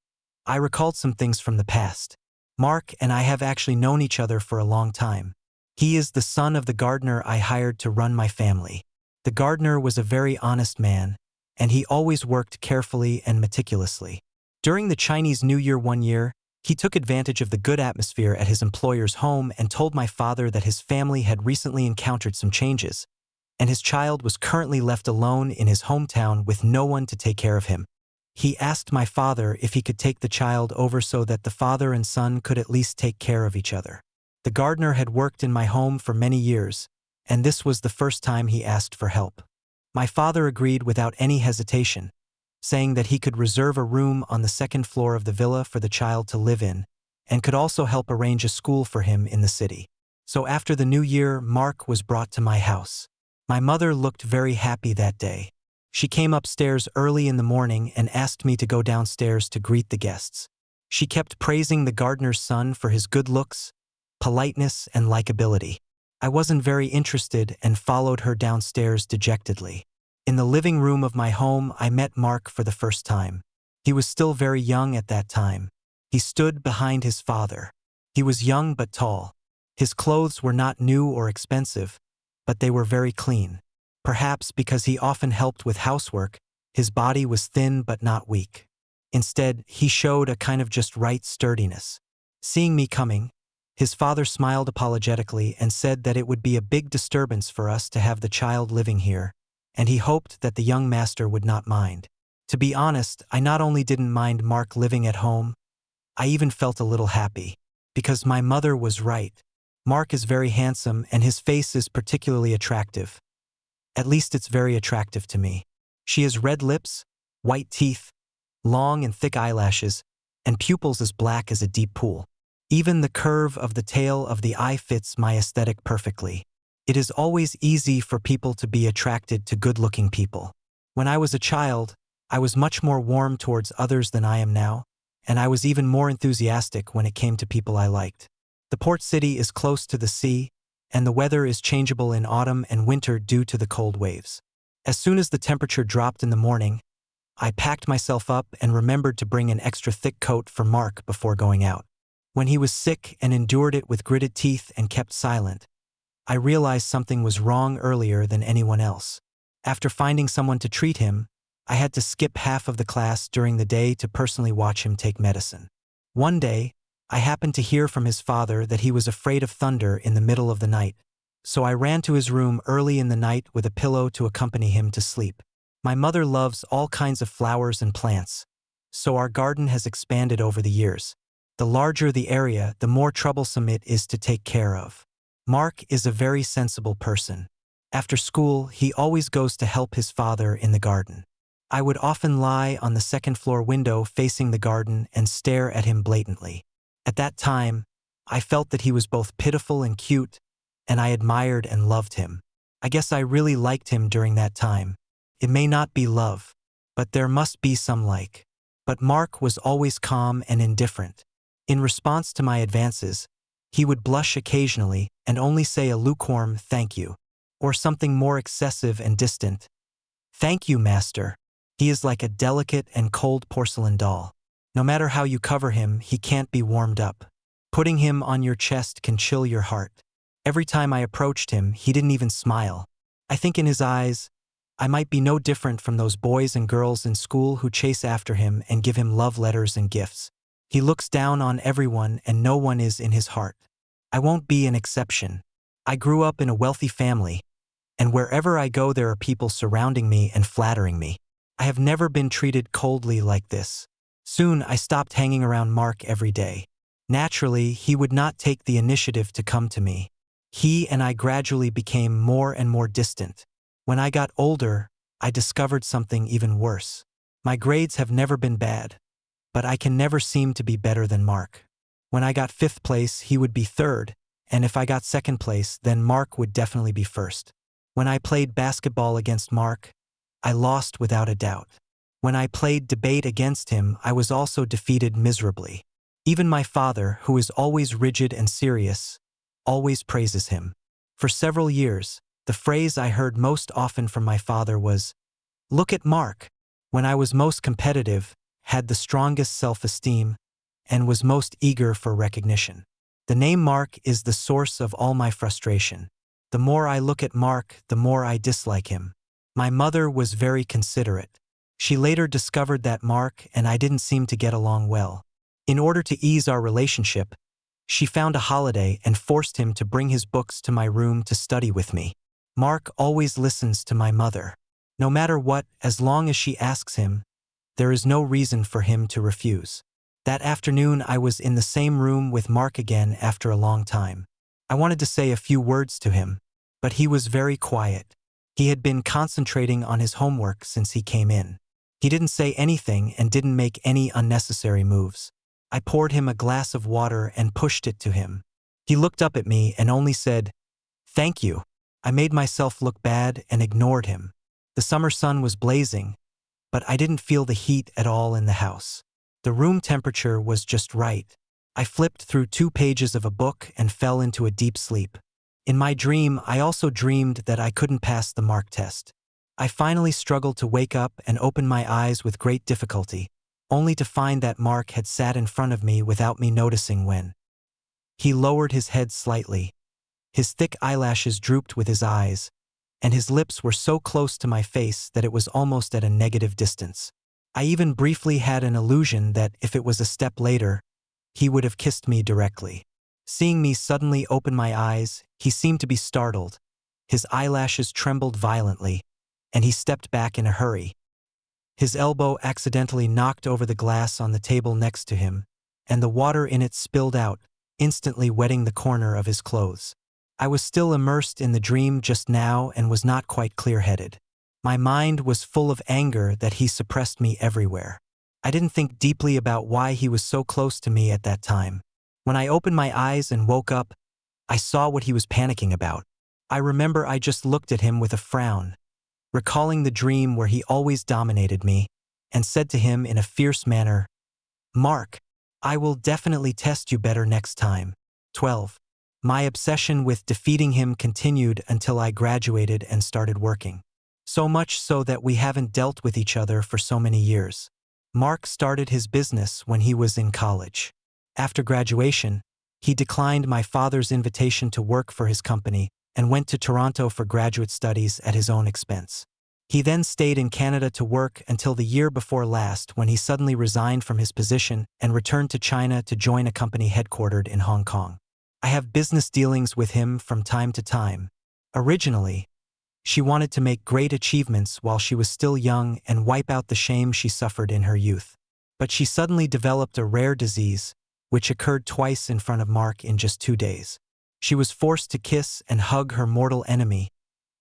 I recalled some things from the past. Mark and I have actually known each other for a long time. He is the son of the gardener I hired to run my family. The gardener was a very honest man, and he always worked carefully and meticulously. During the Chinese New Year one year, he took advantage of the good atmosphere at his employer's home and told my father that his family had recently encountered some changes, and his child was currently left alone in his hometown with no one to take care of him. He asked my father if he could take the child over so that the father and son could at least take care of each other. The gardener had worked in my home for many years, and this was the first time he asked for help. My father agreed without any hesitation, saying that he could reserve a room on the second floor of the villa for the child to live in, and could also help arrange a school for him in the city. So after the new year, Mark was brought to my house. My mother looked very happy that day. She came upstairs early in the morning and asked me to go downstairs to greet the guests. She kept praising the gardener's son for his good looks, politeness, and likability. I wasn't very interested and followed her downstairs dejectedly. In the living room of my home, I met Mark for the first time. He was still very young at that time. He stood behind his father. He was young but tall. His clothes were not new or expensive, but they were very clean. Perhaps because he often helped with housework, his body was thin but not weak. Instead, he showed a kind of just right sturdiness. Seeing me coming, his father smiled apologetically and said that it would be a big disturbance for us to have the child living here, and he hoped that the young master would not mind. To be honest, I not only didn't mind Mark living at home, I even felt a little happy. Because my mother was right. Mark is very handsome and his face is particularly attractive. At least it's very attractive to me. She has red lips, white teeth, long and thick eyelashes, and pupils as black as a deep pool. Even the curve of the tail of the eye fits my aesthetic perfectly. It is always easy for people to be attracted to good-looking people. When I was a child, I was much more warm towards others than I am now, and I was even more enthusiastic when it came to people I liked. The port city is close to the sea, and the weather is changeable in autumn and winter due to the cold waves. As soon as the temperature dropped in the morning, I packed myself up and remembered to bring an extra thick coat for Mark before going out. When he was sick and endured it with gritted teeth and kept silent, I realized something was wrong earlier than anyone else. After finding someone to treat him, I had to skip half of the class during the day to personally watch him take medicine. One day, I happened to hear from his father that he was afraid of thunder in the middle of the night, so I ran to his room early in the night with a pillow to accompany him to sleep. My mother loves all kinds of flowers and plants, so our garden has expanded over the years. The larger the area, the more troublesome it is to take care of. Mark is a very sensible person. After school, he always goes to help his father in the garden. I would often lie on the second-floor window facing the garden and stare at him blatantly. At that time, I felt that he was both pitiful and cute, and I admired and loved him. I guess I really liked him during that time. It may not be love, but there must be some like. But Mark was always calm and indifferent. In response to my advances, he would blush occasionally and only say a lukewarm "thank you," or something more excessive and distant. "Thank you, master." He is like a delicate and cold porcelain doll. No matter how you cover him, he can't be warmed up. Putting him on your chest can chill your heart. Every time I approached him, he didn't even smile. I think in his eyes, I might be no different from those boys and girls in school who chase after him and give him love letters and gifts. He looks down on everyone and no one is in his heart. I won't be an exception. I grew up in a wealthy family, and wherever I go there are people surrounding me and flattering me. I have never been treated coldly like this. Soon I stopped hanging around Mark every day. Naturally, he would not take the initiative to come to me. He and I gradually became more and more distant. When I got older, I discovered something even worse. My grades have never been bad, but I can never seem to be better than Mark. When I got 5th place, he would be 3rd, and if I got 2nd place, then Mark would definitely be 1st. When I played basketball against Mark, I lost without a doubt. When I played debate against him, I was also defeated miserably. Even my father, who is always rigid and serious, always praises him. For several years, the phrase I heard most often from my father was, "Look at Mark." When I was most competitive, had the strongest self-esteem, and was most eager for recognition. The name Mark is the source of all my frustration. The more I look at Mark, the more I dislike him. My mother was very considerate. She later discovered that Mark and I didn't seem to get along well. In order to ease our relationship, she found a holiday and forced him to bring his books to my room to study with me. Mark always listens to my mother. No matter what, as long as she asks him, there is no reason for him to refuse. That afternoon I was in the same room with Mark again after a long time. I wanted to say a few words to him, but he was very quiet. He had been concentrating on his homework since he came in. He didn't say anything and didn't make any unnecessary moves. I poured him a glass of water and pushed it to him. He looked up at me and only said, "Thank you." I made myself look bad and ignored him. The summer sun was blazing, but I didn't feel the heat at all in the house. The room temperature was just right. I flipped through 2 pages of a book and fell into a deep sleep. In my dream, I also dreamed that I couldn't pass the Mark test. I finally struggled to wake up and open my eyes with great difficulty, only to find that Mark had sat in front of me without me noticing when. He lowered his head slightly. His thick eyelashes drooped with his eyes, and his lips were so close to my face that it was almost at a negative distance. I even briefly had an illusion that if it was a step later, he would have kissed me directly. Seeing me suddenly open my eyes, he seemed to be startled. His eyelashes trembled violently, and he stepped back in a hurry. His elbow accidentally knocked over the glass on the table next to him, and the water in it spilled out, instantly wetting the corner of his clothes. I was still immersed in the dream just now and was not quite clear-headed. My mind was full of anger that he suppressed me everywhere. I didn't think deeply about why he was so close to me at that time. When I opened my eyes and woke up, I saw what he was panicking about. I remember I just looked at him with a frown, recalling the dream where he always dominated me, and said to him in a fierce manner, "Mark, I will definitely test you better next time." 12. My obsession with defeating him continued until I graduated and started working. So much so that we haven't dealt with each other for so many years. Mark started his business when he was in college. After graduation, he declined my father's invitation to work for his company and went to Toronto for graduate studies at his own expense. He then stayed in Canada to work until the year before last when he suddenly resigned from his position and returned to China to join a company headquartered in Hong Kong. I have business dealings with him from time to time. Originally, she wanted to make great achievements while she was still young and wipe out the shame she suffered in her youth. But she suddenly developed a rare disease, which occurred twice in front of Mark in just 2 days. She was forced to kiss and hug her mortal enemy,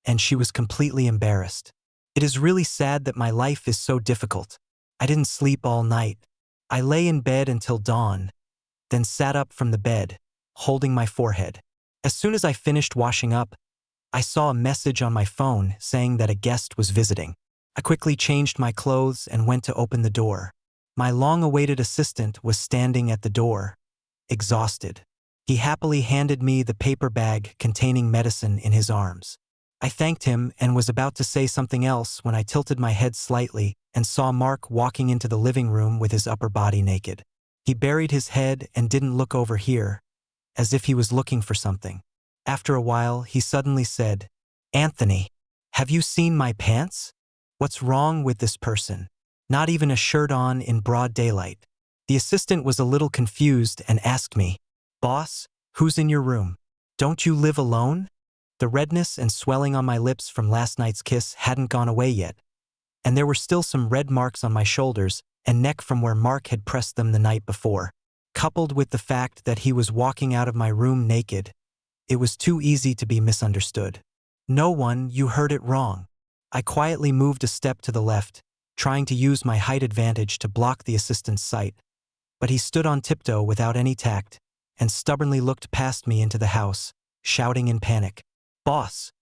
and she was completely embarrassed. It is really sad that my life is so difficult. I didn't sleep all night. I lay in bed until dawn, then sat up from the bed, holding my forehead. As soon as I finished washing up, I saw a message on my phone saying that a guest was visiting. I quickly changed my clothes and went to open the door. My long-awaited assistant was standing at the door, exhausted. He happily handed me the paper bag containing medicine in his arms. I thanked him and was about to say something else when I tilted my head slightly and saw Mark walking into the living room with his upper body naked. He buried his head and didn't look over here, as if he was looking for something. After a while, he suddenly said, "Anthony, have you seen my pants? What's wrong with this person? Not even a shirt on in broad daylight." The assistant was a little confused and asked me, "Boss, who's in your room? Don't you live alone?" The redness and swelling on my lips from last night's kiss hadn't gone away yet, and there were still some red marks on my shoulders and neck from where Mark had pressed them the night before. Coupled with the fact that he was walking out of my room naked, it was too easy to be misunderstood. "No one, you heard it wrong." I quietly moved a step to the left, trying to use my height advantage to block the assistant's sight, but he stood on tiptoe without any tact and stubbornly looked past me into the house, shouting in panic, "Boss,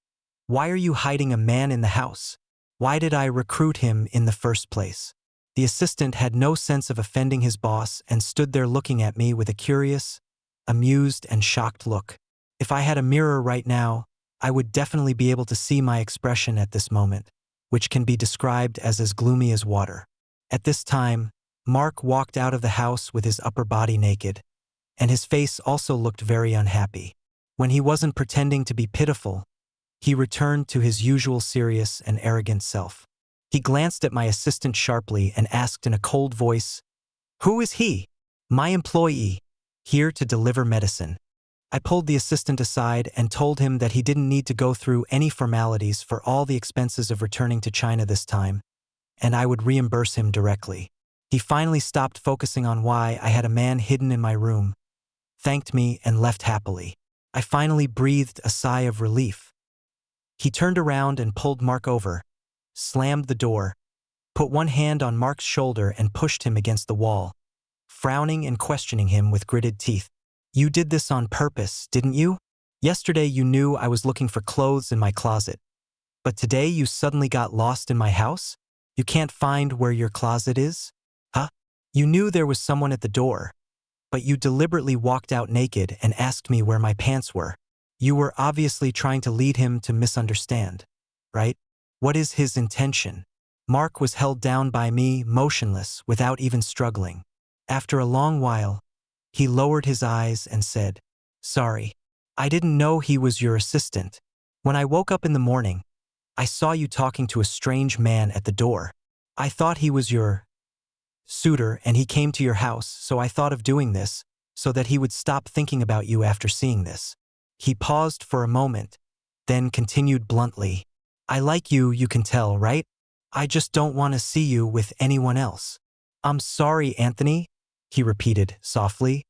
why are you hiding a man in the house? Why did I recruit him in the first place?" The assistant had no sense of offending his boss and stood there looking at me with a curious, amused, and shocked look. If I had a mirror right now, I would definitely be able to see my expression at this moment, which can be described as gloomy as water. At this time, Mark walked out of the house with his upper body naked, and his face also looked very unhappy. When he wasn't pretending to be pitiful, he returned to his usual serious and arrogant self. He glanced at my assistant sharply and asked in a cold voice, "Who is he?" "My employee, here to deliver medicine." I pulled the assistant aside and told him that he didn't need to go through any formalities for all the expenses of returning to China this time, and I would reimburse him directly. He finally stopped focusing on why I had a man hidden in my room, thanked me, and left happily. I finally breathed a sigh of relief. He turned around and pulled Mark over, slammed the door, put one hand on Mark's shoulder and pushed him against the wall, frowning and questioning him with gritted teeth. "You did this on purpose, didn't you? Yesterday you knew I was looking for clothes in my closet, but today you suddenly got lost in my house? You can't find where your closet is? Huh? You knew there was someone at the door, but you deliberately walked out naked and asked me where my pants were. You were obviously trying to lead him to misunderstand, right? What is his intention?" Mark was held down by me, motionless, without even struggling. After a long while, he lowered his eyes and said, "Sorry, I didn't know he was your assistant. When I woke up in the morning, I saw you talking to a strange man at the door. I thought he was your suitor and he came to your house, so I thought of doing this so that he would stop thinking about you after seeing this." He paused for a moment, then continued bluntly, "I like you, you can tell, right? I just don't want to see you with anyone else." "I'm sorry, Anthony," he repeated softly.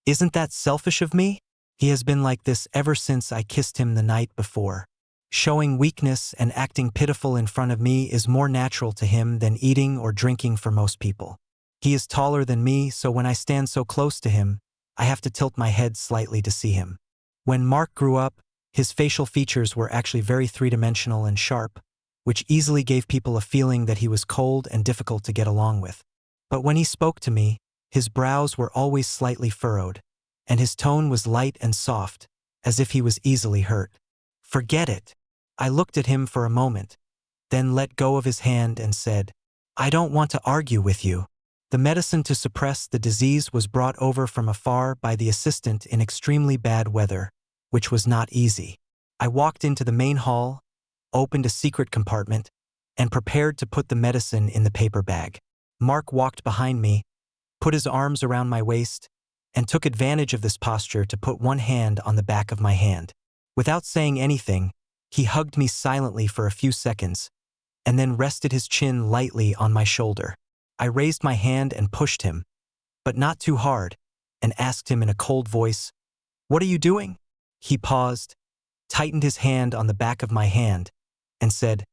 "Isn't that selfish of me?" He has been like this ever since I kissed him the night before. Showing weakness and acting pitiful in front of me is more natural to him than eating or drinking for most people. He is taller than me, so when I stand so close to him, I have to tilt my head slightly to see him. When Mark grew up, his facial features were actually very three-dimensional and sharp, which easily gave people a feeling that he was cold and difficult to get along with. But when he spoke to me, his brows were always slightly furrowed, and his tone was light and soft, as if he was easily hurt. "Forget it." I looked at him for a moment, then let go of his hand and said, "I don't want to argue with you." The medicine to suppress the disease was brought over from afar by the assistant in extremely bad weather, which was not easy. I walked into the main hall, opened a secret compartment, and prepared to put the medicine in the paper bag. Mark walked behind me, put his arms around my waist, and took advantage of this posture to put one hand on the back of my hand. Without saying anything, he hugged me silently for a few seconds, and then rested his chin lightly on my shoulder. I raised my hand and pushed him, but not too hard, and asked him in a cold voice, "What are you doing?" He paused, tightened his hand on the back of my hand, and said,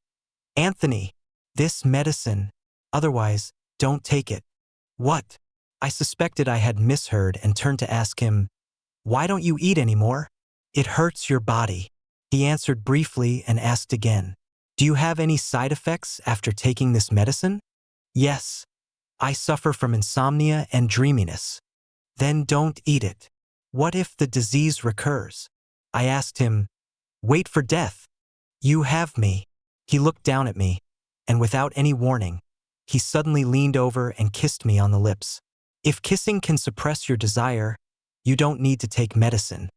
"Anthony, this medicine, otherwise, don't take it." "What?" I suspected I had misheard and turned to ask him, "Why don't you eat anymore?" "It hurts your body." He answered briefly and asked again, "Do you have any side effects after taking this medicine?" "Yes. I suffer from insomnia and dreaminess." "Then don't eat it." "What if the disease recurs?" I asked him, "Wait for death." "You have me." He looked down at me, and without any warning, he suddenly leaned over and kissed me on the lips. "If kissing can suppress your desire, you don't need to take medicine.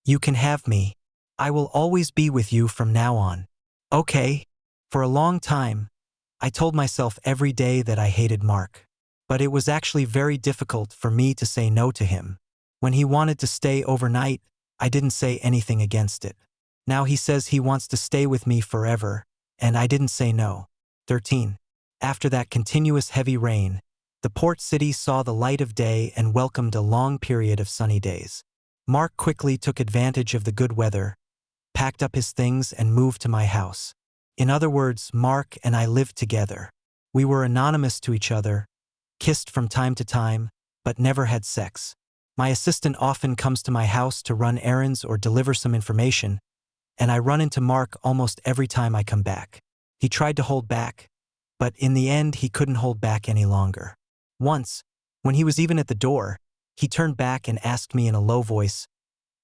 You can have me. I will always be with you from now on." Okay. For a long time, I told myself every day that I hated Mark. But it was actually very difficult for me to say no to him. When he wanted to stay overnight, I didn't say anything against it. Now he says he wants to stay with me forever, and I didn't say no. 13. After that continuous heavy rain, the port city saw the light of day and welcomed a long period of sunny days. Mark quickly took advantage of the good weather, packed up his things, and moved to my house. In other words, Mark and I lived together. We were anonymous to each other, kissed from time to time, but never had sex. My assistant often comes to my house to run errands or deliver some information, and I run into Mark almost every time I come back. He tried to hold back, But in the end, he couldn't hold back any longer. Once, when he was even at the door, he turned back and asked me in a low voice,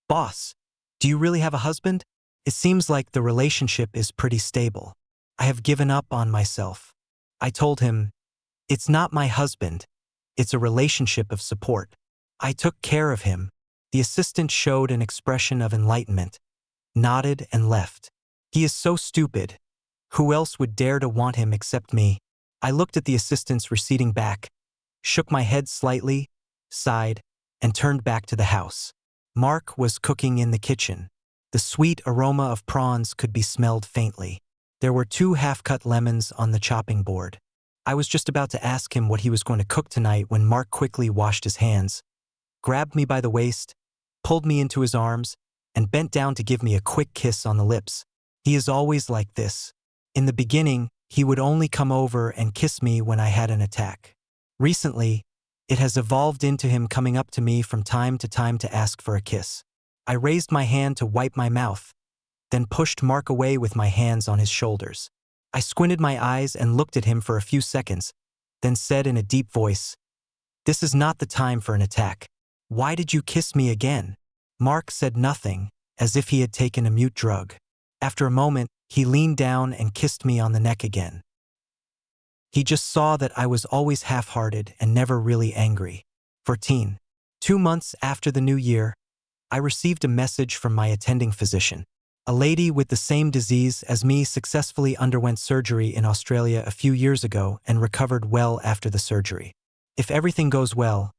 "Boss, do you really have a husband? It seems like the relationship is pretty stable. I have given up on myself." I told him, "It's not my husband. It's a relationship of support. I took care of him." The assistant showed an expression of enlightenment, nodded and left. "He is so stupid. Who else would dare to want him except me?" I looked at the assistant's receding back, shook my head slightly, sighed, and turned back to the house. Mark was cooking in the kitchen. The sweet aroma of prawns could be smelled faintly. There were 2 half-cut lemons on the chopping board. I was just about to ask him what he was going to cook tonight when Mark quickly washed his hands, grabbed me by the waist, pulled me into his arms, and bent down to give me a quick kiss on the lips. He is always like this. In the beginning, he would only come over and kiss me when I had an attack. Recently, it has evolved into him coming up to me from time to ask for a kiss. I raised my hand to wipe my mouth, then pushed Mark away with my hands on his shoulders. I squinted my eyes and looked at him for a few seconds, then said in a deep voice, "This is not the time for an attack. Why did you kiss me again?" Mark said nothing, as if he had taken a mute drug. After a moment, he leaned down and kissed me on the neck again. He just saw that I was always half-hearted and never really angry. 14. 2 months after the new year, I received a message from my attending physician. A lady with the same disease as me successfully underwent surgery in Australia a few years ago and recovered well after the surgery. If everything goes well,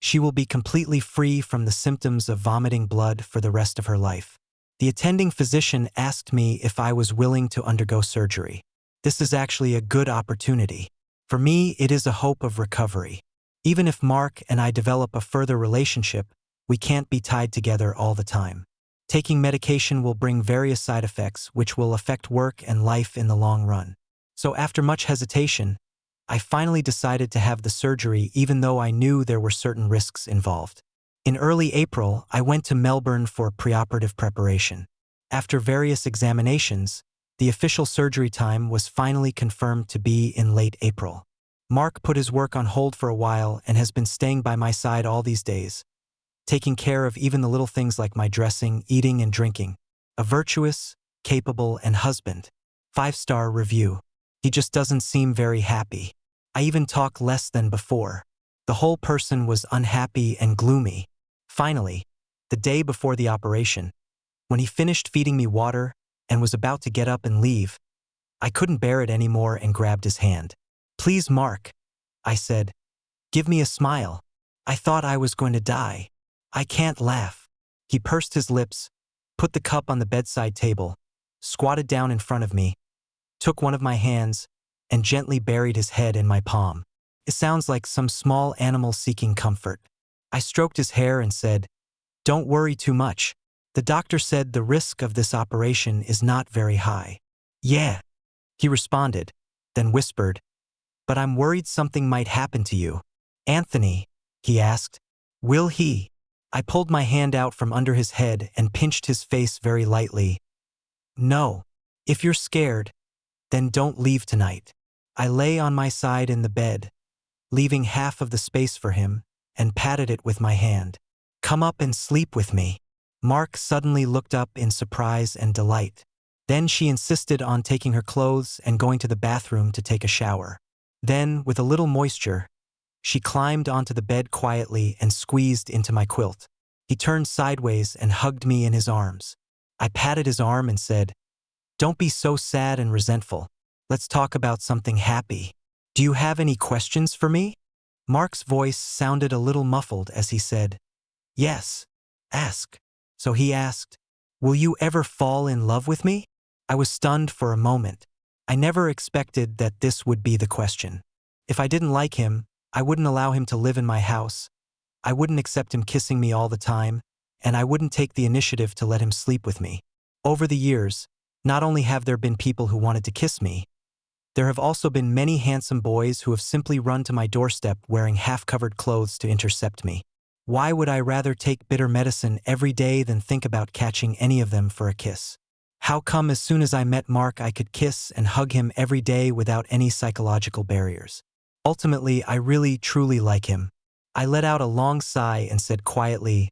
she will be completely free from the symptoms of vomiting blood for the rest of her life. The attending physician asked me if I was willing to undergo surgery. This is actually a good opportunity. For me, it is a hope of recovery. Even if Mark and I develop a further relationship, we can't be tied together all the time. Taking medication will bring various side effects which will affect work and life in the long run. So after much hesitation, I finally decided to have the surgery even though I knew there were certain risks involved. In early April, I went to Melbourne for preoperative preparation. After various examinations, the official surgery time was finally confirmed to be in late April. Mark put his work on hold for a while and has been staying by my side all these days, taking care of even the little things like my dressing, eating, and drinking. A virtuous, capable, and husband. 5-star review. He just doesn't seem very happy. I even talk less than before. The whole person was unhappy and gloomy. Finally, the day before the operation, when he finished feeding me water and was about to get up and leave, I couldn't bear it anymore and grabbed his hand. "Please, Mark," I said. "Give me a smile. I thought I was going to die. I can't laugh." He pursed his lips, put the cup on the bedside table, squatted down in front of me, took one of my hands, and gently buried his head in my palm. It sounds like some small animal seeking comfort. I stroked his hair and said, "Don't worry too much. The doctor said the risk of this operation is not very high." "Yeah," he responded, then whispered, "But I'm worried something might happen to you." "Anthony," he asked, "will he?" I pulled my hand out from under his head and pinched his face very lightly. "No. If you're scared, then don't leave tonight." I lay on my side in the bed, leaving half of the space for him, and patted it with my hand. "Come up and sleep with me." Mark suddenly looked up in surprise and delight. Then she insisted on taking her clothes and going to the bathroom to take a shower. Then, with a little moisture, she climbed onto the bed quietly and squeezed into my quilt. He turned sideways and hugged me in his arms. I patted his arm and said, "Don't be so sad and resentful. Let's talk about something happy. Do you have any questions for me?" Mark's voice sounded a little muffled as he said, "Yes, ask." So he asked, "Will you ever fall in love with me?" I was stunned for a moment. I never expected that this would be the question. If I didn't like him, I wouldn't allow him to live in my house. I wouldn't accept him kissing me all the time, and I wouldn't take the initiative to let him sleep with me. Over the years, not only have there been people who wanted to kiss me, there have also been many handsome boys who have simply run to my doorstep wearing half-covered clothes to intercept me. Why would I rather take bitter medicine every day than think about catching any of them for a kiss? How come as soon as I met Mark I could kiss and hug him every day without any psychological barriers? Ultimately, I really truly like him. I let out a long sigh and said quietly,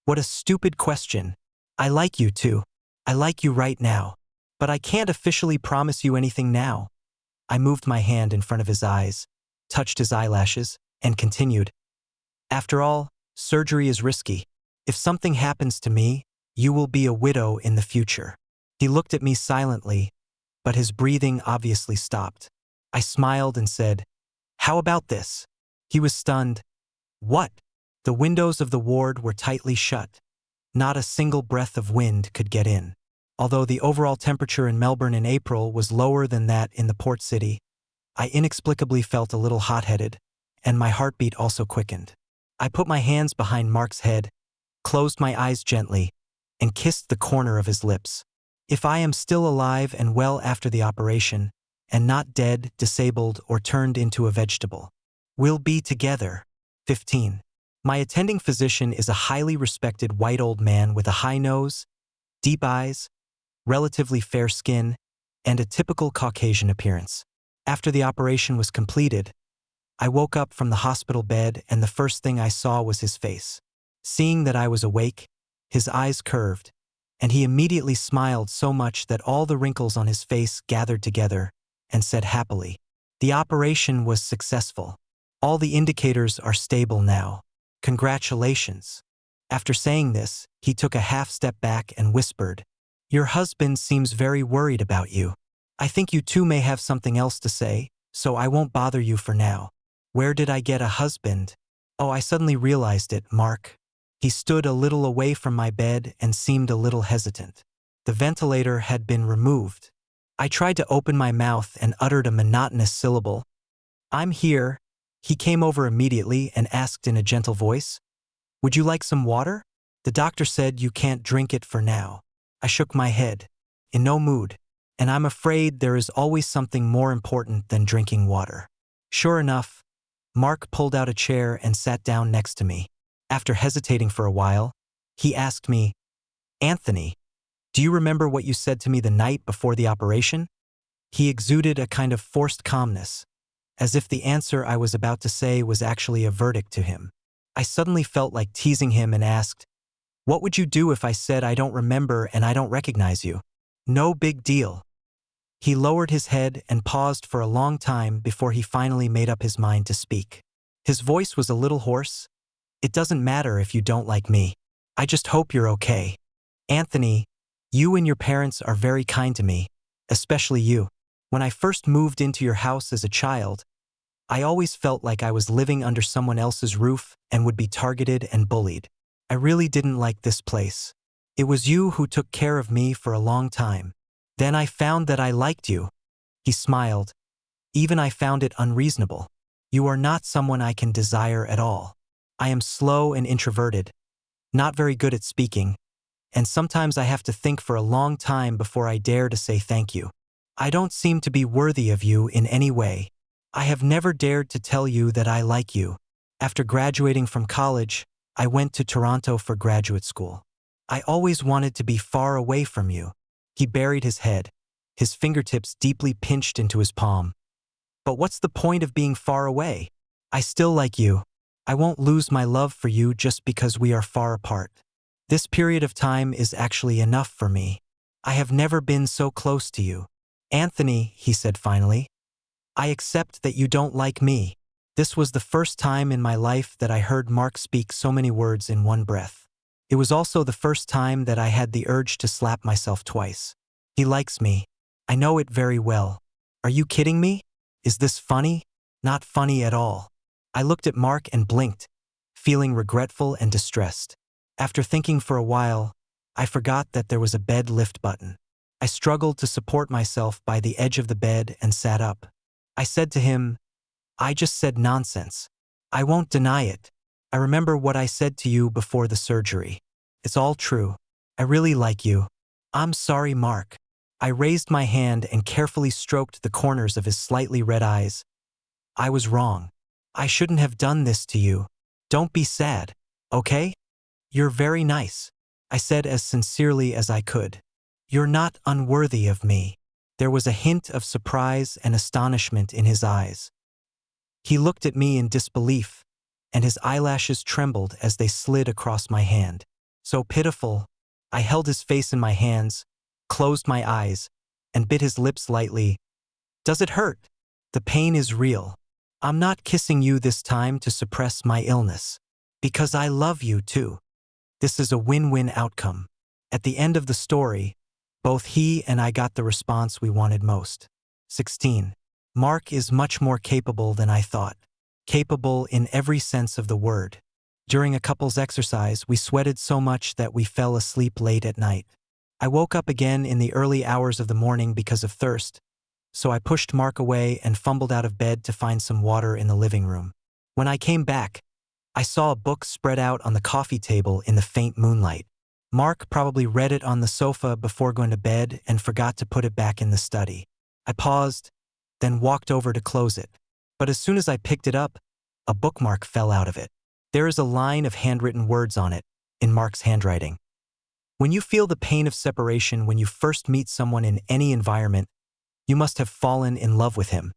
"What a stupid question. I like you too. I like you right now. But I can't officially promise you anything now." I moved my hand in front of his eyes, touched his eyelashes, and continued, "After all, surgery is risky. If something happens to me, you will be a widow in the future." He looked at me silently, but his breathing obviously stopped. I smiled and said, "How about this?" He was stunned. "What?" The windows of the ward were tightly shut. Not a single breath of wind could get in. Although the overall temperature in Melbourne in April was lower than that in the port city, I inexplicably felt a little hot-headed, and my heartbeat also quickened. I put my hands behind Mark's head, closed my eyes gently, and kissed the corner of his lips. If I am still alive and well after the operation, and not dead, disabled, or turned into a vegetable, we'll be together. 15. My attending physician is a highly respected white old man with a high nose, deep eyes, relatively fair skin, and a typical Caucasian appearance. After the operation was completed, I woke up from the hospital bed and the first thing I saw was his face. Seeing that I was awake, his eyes curved, and he immediately smiled so much that all the wrinkles on his face gathered together and said happily, "The operation was successful. All the indicators are stable now. Congratulations." After saying this, he took a half step back and whispered, "Your husband seems very worried about you. I think you two may have something else to say, so I won't bother you for now. Where did I get a husband? Oh, I suddenly realized it, Mark." He stood a little away from my bed and seemed a little hesitant. The ventilator had been removed. I tried to open my mouth and uttered a monotonous syllable. "I'm here." He came over immediately and asked in a gentle voice, "Would you like some water?" "The doctor said you can't drink it for now." I shook my head. "In no mood. And I'm afraid there is always something more important than drinking water." Sure enough, Mark pulled out a chair and sat down next to me. After hesitating for a while, he asked me, "Anthony, do you remember what you said to me the night before the operation?" He exuded a kind of forced calmness, as if the answer I was about to say was actually a verdict to him. I suddenly felt like teasing him and asked, "What would you do if I said I don't remember and I don't recognize you?" "No big deal." He lowered his head and paused for a long time before he finally made up his mind to speak. His voice was a little hoarse. "It doesn't matter if you don't like me. I just hope you're okay. Anthony, you and your parents are very kind to me, especially you. When I first moved into your house as a child, I always felt like I was living under someone else's roof and would be targeted and bullied. I really didn't like this place. It was you who took care of me for a long time. Then I found that I liked you." He smiled. "Even I found it unreasonable. You are not someone I can desire at all. I am slow and introverted, not very good at speaking, and sometimes I have to think for a long time before I dare to say thank you. I don't seem to be worthy of you in any way. I have never dared to tell you that I like you. After graduating from college, I went to Toronto for graduate school. I always wanted to be far away from you." He buried his head, his fingertips deeply pinched into his palm. "But what's the point of being far away? I still like you. I won't lose my love for you just because we are far apart. This period of time is actually enough for me. I have never been so close to you. Anthony," he said finally, "I accept that you don't like me." This was the first time in my life that I heard Mark speak so many words in one breath. It was also the first time that I had the urge to slap myself twice. He likes me. I know it very well. Are you kidding me? Is this funny? Not funny at all. I looked at Mark and blinked, feeling regretful and distressed. After thinking for a while, I forgot that there was a bed lift button. I struggled to support myself by the edge of the bed and sat up. I said to him, "I just said nonsense. I won't deny it. I remember what I said to you before the surgery. It's all true. I really like you. I'm sorry, Mark." I raised my hand and carefully stroked the corners of his slightly red eyes. "I was wrong. I shouldn't have done this to you. Don't be sad, okay? You're very nice," I said as sincerely as I could. "You're not unworthy of me." There was a hint of surprise and astonishment in his eyes. He looked at me in disbelief, and his eyelashes trembled as they slid across my hand. So pitiful, I held his face in my hands, closed my eyes, and bit his lips lightly. "Does it hurt? The pain is real. I'm not kissing you this time to suppress my illness. Because I love you too. This is a win-win outcome." At the end of the story, both he and I got the response we wanted most. 16. Mark is much more capable than I thought. Capable in every sense of the word. During a couples exercise, we sweated so much that we fell asleep late at night. I woke up again in the early hours of the morning because of thirst, so I pushed Mark away and fumbled out of bed to find some water in the living room. When I came back, I saw a book spread out on the coffee table in the faint moonlight. Mark probably read it on the sofa before going to bed and forgot to put it back in the study. I paused, then walked over to close it. But as soon as I picked it up, a bookmark fell out of it. There is a line of handwritten words on it, in Mark's handwriting. "When you feel the pain of separation when you first meet someone in any environment, you must have fallen in love with him.